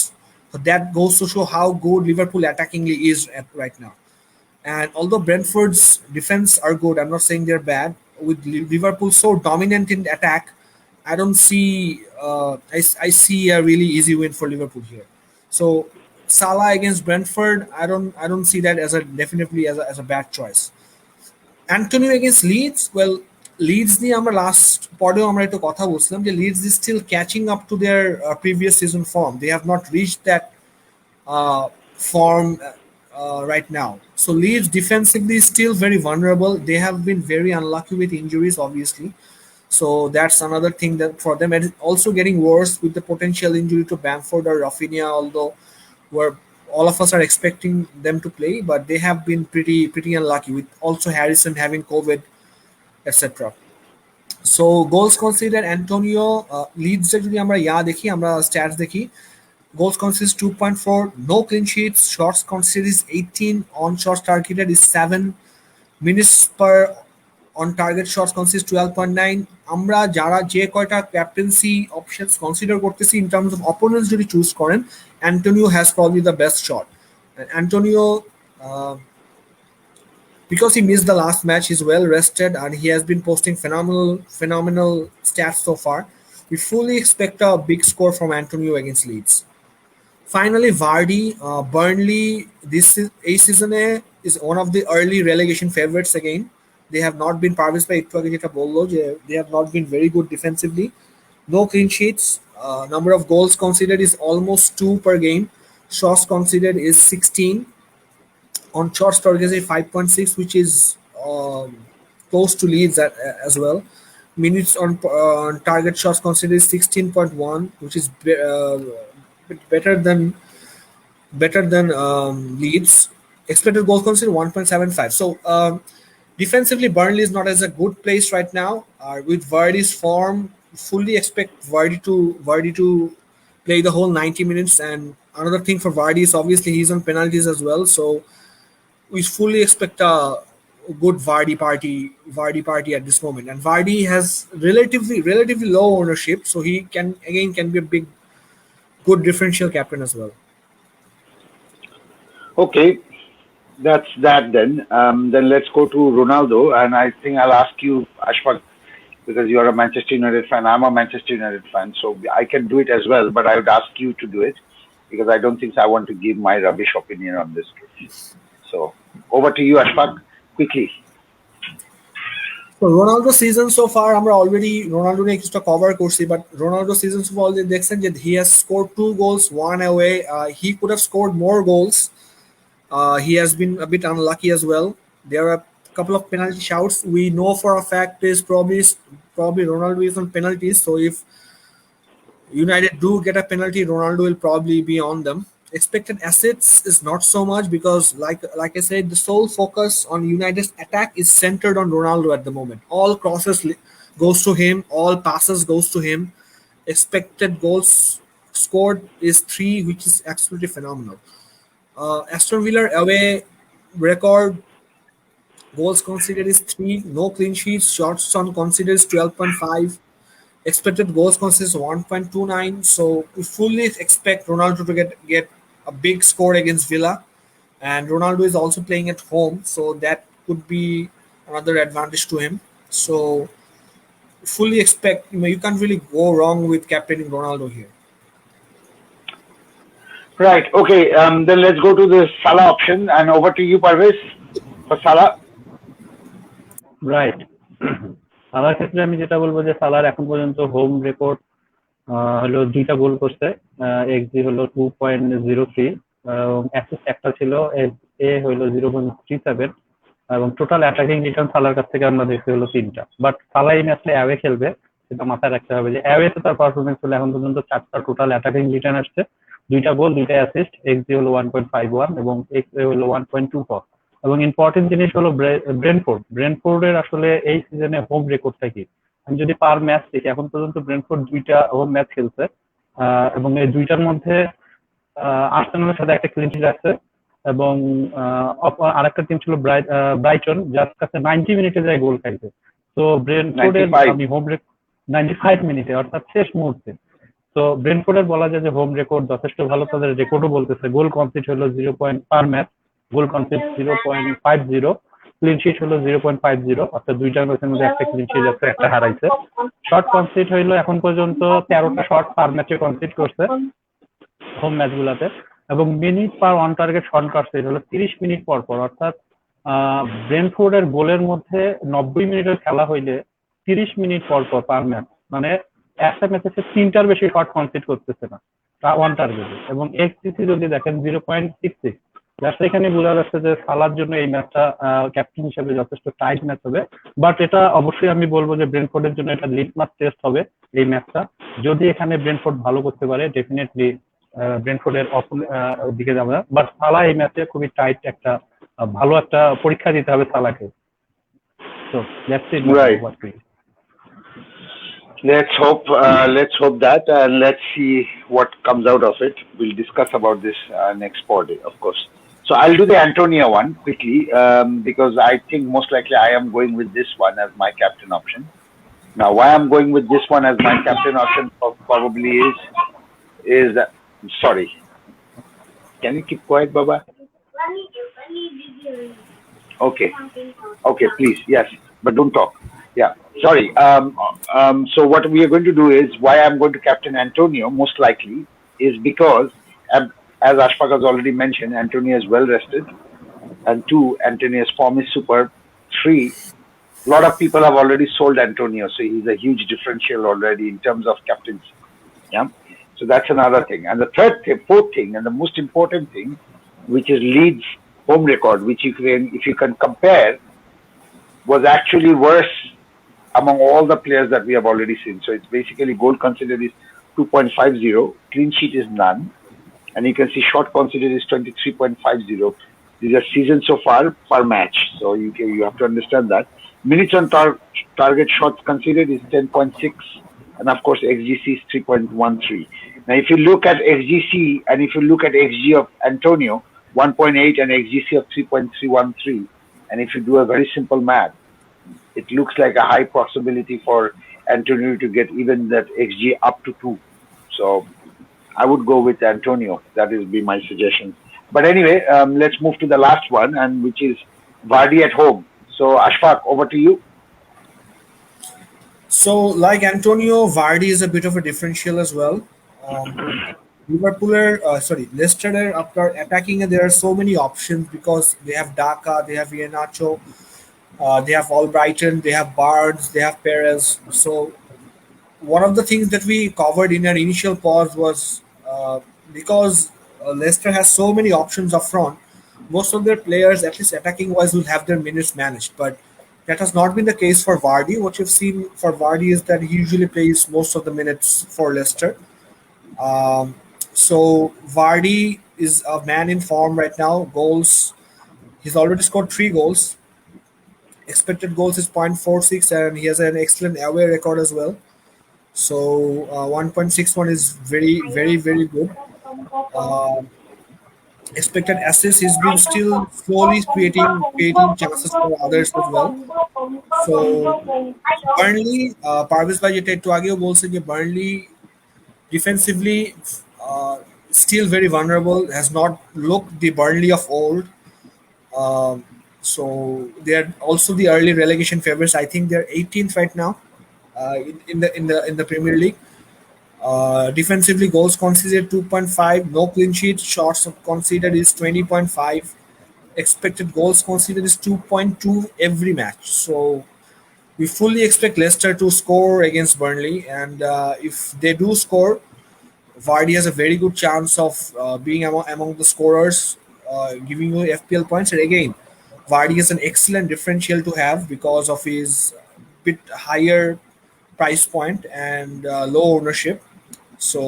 C: So that goes to show how good Liverpool attackingly is right now. And although Brentford's defense are good, I'm not saying they're bad. With Liverpool so dominant in attack, I don't see. I see a really easy win for Liverpool here. So Salah against Brentford, I don't see that definitely as a bad choice. Antonio against Leeds, well, Leeds নিয়ে আমরা last পরেও আমরা একটু কথা বলছিলাম যে Leeds is still catching up to their previous season form. They have not reached that form right now. So Leeds defensively is still very vulnerable. They have been very unlucky with injuries, obviously. So that's another thing that for them, and it's also getting worse with the potential injury to Bamford or Rafinha. Although we're all of us are expecting them to play, but they have been pretty unlucky with also Harrison having COVID, etc. So goals conceded Antonio Leeds যদি আমরা দেখি আমরা stats দেখি goals conceded 2.4, no clean sheets, shots conceded is 18, on shots targeted is 7, minutes per on target shots conceded 12.9. আমরা যারা যে কয়টা captaincy options consider করতেছি in terms of opponents যদি চুজ করেন Antonio has probably the best shot. And Antonio because he missed the last match, he's well rested and he has been posting phenomenal stats so far. We fully expect a big score from Antonio against Leeds. Finally, Vardy, Burnley this a season is one of the early relegation favorites again. They have not been Parvis by একটু আগে যেটা বললো যে they have not been very good defensively. No clean sheets. Number of goals conceded is almost 2 per game. Shots conceded is 16. On shots targeted 5.6, which is close to Leeds as well. Minutes on target shots considered is 16.1, which is better than Leeds. Expected goals considered 1.75. So defensively, Burnley is not as a good place right now. With Vardy's form, fully expect Vardy to play the whole 90 minutes. And another thing for Vardy is obviously he's on penalties as well. So we fully expect a good Vardy party at this moment. And Vardy has relatively low ownership, so he can be a good differential captain as well.
A: Okay, that's that then. Then let's go to Ronaldo, and I think I'll ask you, Ashfaq, because you are a Manchester United fan. I'm a Manchester United fan, so I can do it as well. But I would ask you to do it because I don't think I want to give my rubbish opinion on this case. So over to you, Ashfaq, quickly.
C: So Ronaldo season so far, আমরা already Ronaldo নিয়ে কিছুটা cover করছি, but Ronaldo season so far দেখছেন যে he has scored 2 goals, 1 away. He could have scored more goals. He has been a bit unlucky as well. There are a couple of penalty shouts. We know for a fact is probably Ronaldo is on penalties. So if United do get a penalty, Ronaldo will probably be on them. Expected assets is not so much because like I said, the sole focus on United's attack is centered on Ronaldo at the moment. All crosses goes to him, all passes goes to him. Expected goals scored is 3, which is absolutely phenomenal. Aston Villa away record goals conceded is 3, no clean sheets, shots on considered is 12.5. Expected goals consists 1.29, so we fully expect Ronaldo to get a big score against Villa, and Ronaldo is also playing at home, so that could be another advantage to him. So fully expect, you can't really go wrong with captaining Ronaldo here.
A: Right. Okay. Then let's go to the Salah option, and over to you, Parvez, for Salah.
B: Right সালার ক্ষেত্রে আমি যেটা বলবো যে সালার এখন পর্যন্ত home record হলো 2টা গোল করছে, এক্সজি হলো 2.03, অ্যাসিস্ট একটা ছিল, এ হলো 0.37, এবং টোটাল অ্যাটাকিং রিটার্ন সালার কাছ থেকে আমরা দেখছি হলো 3টা। বাট সালা এই ম্যাচে অ্যাওয়ে খেলবে, সেটা মাথায় রাখতে হবে যে অ্যাওয়েতে তার পারফরমেন্স হলো এখন পর্যন্ত 4টা টোটাল অ্যাটাকিং রিটার্ন আসছে, 2টা গোল, 2টা অ্যাসিস্ট, এক্সজি হলো 1.51 এবং এক্সএ হলো 1.24। এবং ইম্পর্টেন্ট জিনিস হলো ব্রেন্টফোর্ডের আসলে এই সিজনে হোম রেকর্ডটা কি। আমি যদি পার ম্যাচ দেখি, এখন পর্যন্ত ব্রেন্টফোর্ড 2টা হোম ম্যাচ খেলছে এবং এই 2টার মধ্যে আর্সেনালের সাথে একটা ক্লিন শিট আছে এবং আরেকটা টিম ছিল ব্রাইটন, যার কাছে 90 মিনিটে যায় গোল খাইছে। তো ব্রেন্টফোর্ডের আমি হোম রেকর্ড 95 মিনিটে, অর্থাৎ শেষ মুহূর্তে। তো ব্রেন্টফোর্ডের বলা যায় যে হোম রেকর্ড যথেষ্ট ভালো, তাদের রেকর্ডও বলতেছে। গোল কনসিড হলো 0 পার ম্যাচ, গোল কনসিড 0.50, ক্লিন শিট হলো 0.50, অর্থাৎ 2টার মধ্যে একটা ক্লিন শিট আছে, একটা হারাইছে। শর্ট কনসিড হইলো এখন পর্যন্ত 13টা শট পার ম্যাচে কনসিড করছে হোম ম্যাচগুলোতে, এবং minute per on target shot concede হলো 30 মিনিট পর পর, অর্থাৎ ব্রেন্টফোর্ডের গোলের মধ্যে 90 মিনিটের খেলা হইলে 30 মিনিট পর পর পার ম্যাচ, মানে একটা ম্যাচে 3টার বেশি শট কনসিড করতেছে না অন টার্গেটে। এবং এক্সজিসি যদি দেখেন 0.66, জাস্ট এখানে বোঝা যাচ্ছে যে সালার জন্য এই ম্যাচটা ক্যাপ্টেন হিসেবে যথেষ্ট টাইট ম্যাচ হবে, বাট এটা অবশ্যই আমি বলবো যে ব্রেন্টফোর্ডের জন্য এটা লিটমাস টেস্ট হবে এই ম্যাচটা। যদি এখানে ব্রেন্টফোর্ড ভালো করতে পারে ডেফিনেটলি ব্রেন্টফোর্ডের দিকে যাবে, বাট সালা এই ম্যাচে খুবই টাইট একটা ভালো একটা পরীক্ষা দিতে হবে সালাকে। তো that's it.
A: Right. Let's hope that, and let's see what comes out of it. We'll discuss about this next pod, of course. So I'll do the Antonia one quickly, because I think most likely I am going with this one as my captain option. Now, why I'm going with this one as my captain option probably is sorry. Can you keep quiet, Baba? Okay, please, yes, but don't talk. Yeah, sorry. So what we are going to do is, why I'm going to captain Antonio most likely is because, as Ashfaq has already mentioned, Antonio is well rested, and two, Antonio's form is superb. Three, a lot of people have already sold Antonio, so he's a huge differential already in terms of captaincy. Yeah, so that's another thing. And the fourth thing, and the most important thing, which is Leeds' home record, which you can, if you can compare, was actually worse among all the players that we have already seen. So it's basically goal considered is 2.50, clean sheet is none, and you can see shot considered is 23.50. These are seasons so far per match, so you have to understand that. Minutes on target shots considered is 10.6, and of course XGC is 3.13. Now if you look at XGC and if you look at XG of Antonio, 1.8, and XGC of 3.313, and if you do a very simple math, it looks like a high possibility for Antonio to get even that XG up to 2. So I would go with Antonio. That will be my suggestion. But anyway, let's move to the last one, and which is Vardy at home. So Ashfaq, over to you.
C: So, like Antonio, Vardy is a bit of a differential as well. Leicester, after attacking, there are so many options because they have Daka, they have Iheanacho, they have Albrighton, they have Barnes, they have Perez. So one of the things that we covered in our initial pause was because Leicester has so many options up front, most of their players, at least attacking wise, will have their minutes managed. But that has not been the case for Vardy. What you've seen for Vardy is that he usually plays most of the minutes for Leicester. So Vardy is a man in form right now. Goals, he's already scored 3 goals. Expected goals is 0.46, and he has an excellent away record as well. So 1.61 is very, very, very good. Expected assists, he's been still slowly creating chances for others as well. So Burnley, Parviz bhai যেটা একটু আগেও বলছেন যে Burnley defensively still very vulnerable, has not looked the Burnley of old. So they are also the early relegation favorites. I think they're 18th right now in the Premier League. Defensively, goals conceded 2.5, no clean sheet. Shots conceded is 20.5. Expected goals conceded is 2.2 every match. So we fully expect Leicester to score against Burnley, and if they do score, Vardy has a very good chance of being among the scorers, giving you FPL points. And again, Vardy is an excellent differential to have because of his bit higher price point and low ownership. So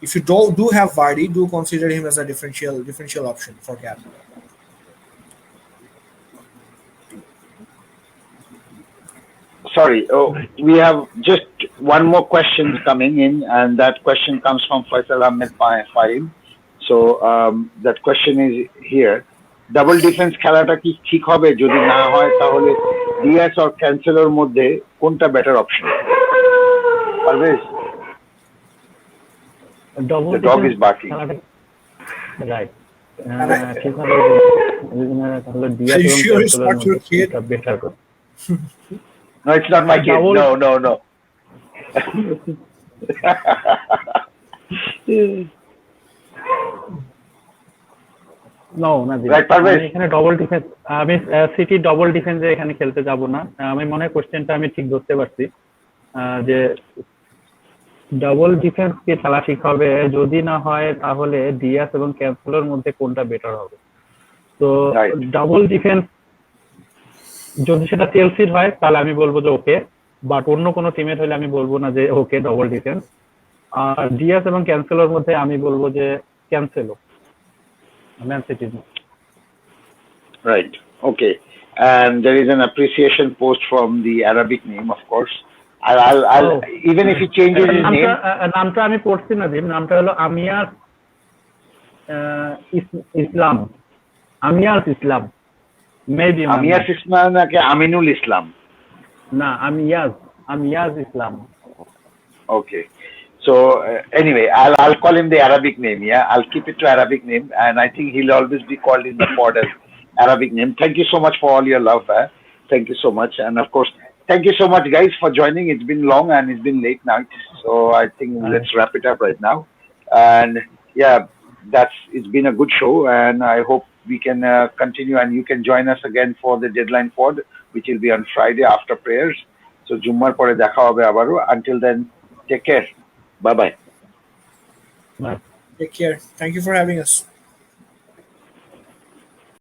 C: if you do have Vardy, do consider him as a differential option for cap.
A: Sorry, we have just one more question coming in, and that question comes from Faisal Ahmed Fahim. So that question is here. Double defense খেলাটা কি ঠিক হবে? যদি না হয় তাহলে DS or ক্যান্সেলর মধ্যে কোনটা better option? Always. The dog is barking.
B: Right.
C: Are you sure it's not your kid?
A: No, it's not my kid. No.
B: এখানে ডবল ডিফেন্স, আমি সিটি ডবল ডিফেন্সে এখানে খেলতে যাব না। আমি মনে হয় কোশ্চেনটা আমি ঠিক ধরতে পারছি যে ডাবল ডিফেন্স কে খেলা শিখাবে, যদি না হয় তাহলে ডিয়াস এবং ক্যান্সেলোর মধ্যে কোনটা বেটার হবে। তো
A: Right.
B: ডাবল ডিফেন্স যদি সেটা চেলসির হয় তাহলে আমি বলবো যে ওকে, বাট অন্য কোনো টিমের হলে আমি বলবো না যে ওকে ডাবল ডিফেন্স। আর ডিয়াস এবং ক্যান্সেলোর মধ্যে আমি বলবো যে ক্যান্সেলো, ম্যান সিটির।
A: Right. Okay. And there is an appreciation post from the Arabic name, of course. I'll
B: Oh.
A: even if he changes his name.
B: নামটা আমি পড়ছি না জিম, নামটা হলো আমিয়ার ইসলাম, আমিয়ার ইসলাম, মেবি
A: Amiyas Islam নাকি Aminul Islam?
B: না, আমিয়াজ ইসলাম।
A: Okay. So anyway, I'll call him the Arabic name. Yeah, I'll keep it to Arabic name, and I think he'll always be called in the pod as Arabic name. Thank you so much for all your love. Thank you so much, and of course, thank you so much, guys, for joining. It's been long and it's been late night, so I think let's wrap it up right now. And yeah, it's been a good show, and I hope we can continue, and you can join us again for the deadline pod, which will be on Friday after prayers. So Jummar pore dekha hobe abaru. Until then, take care. Bye bye.
C: Take care. Thank you for having us.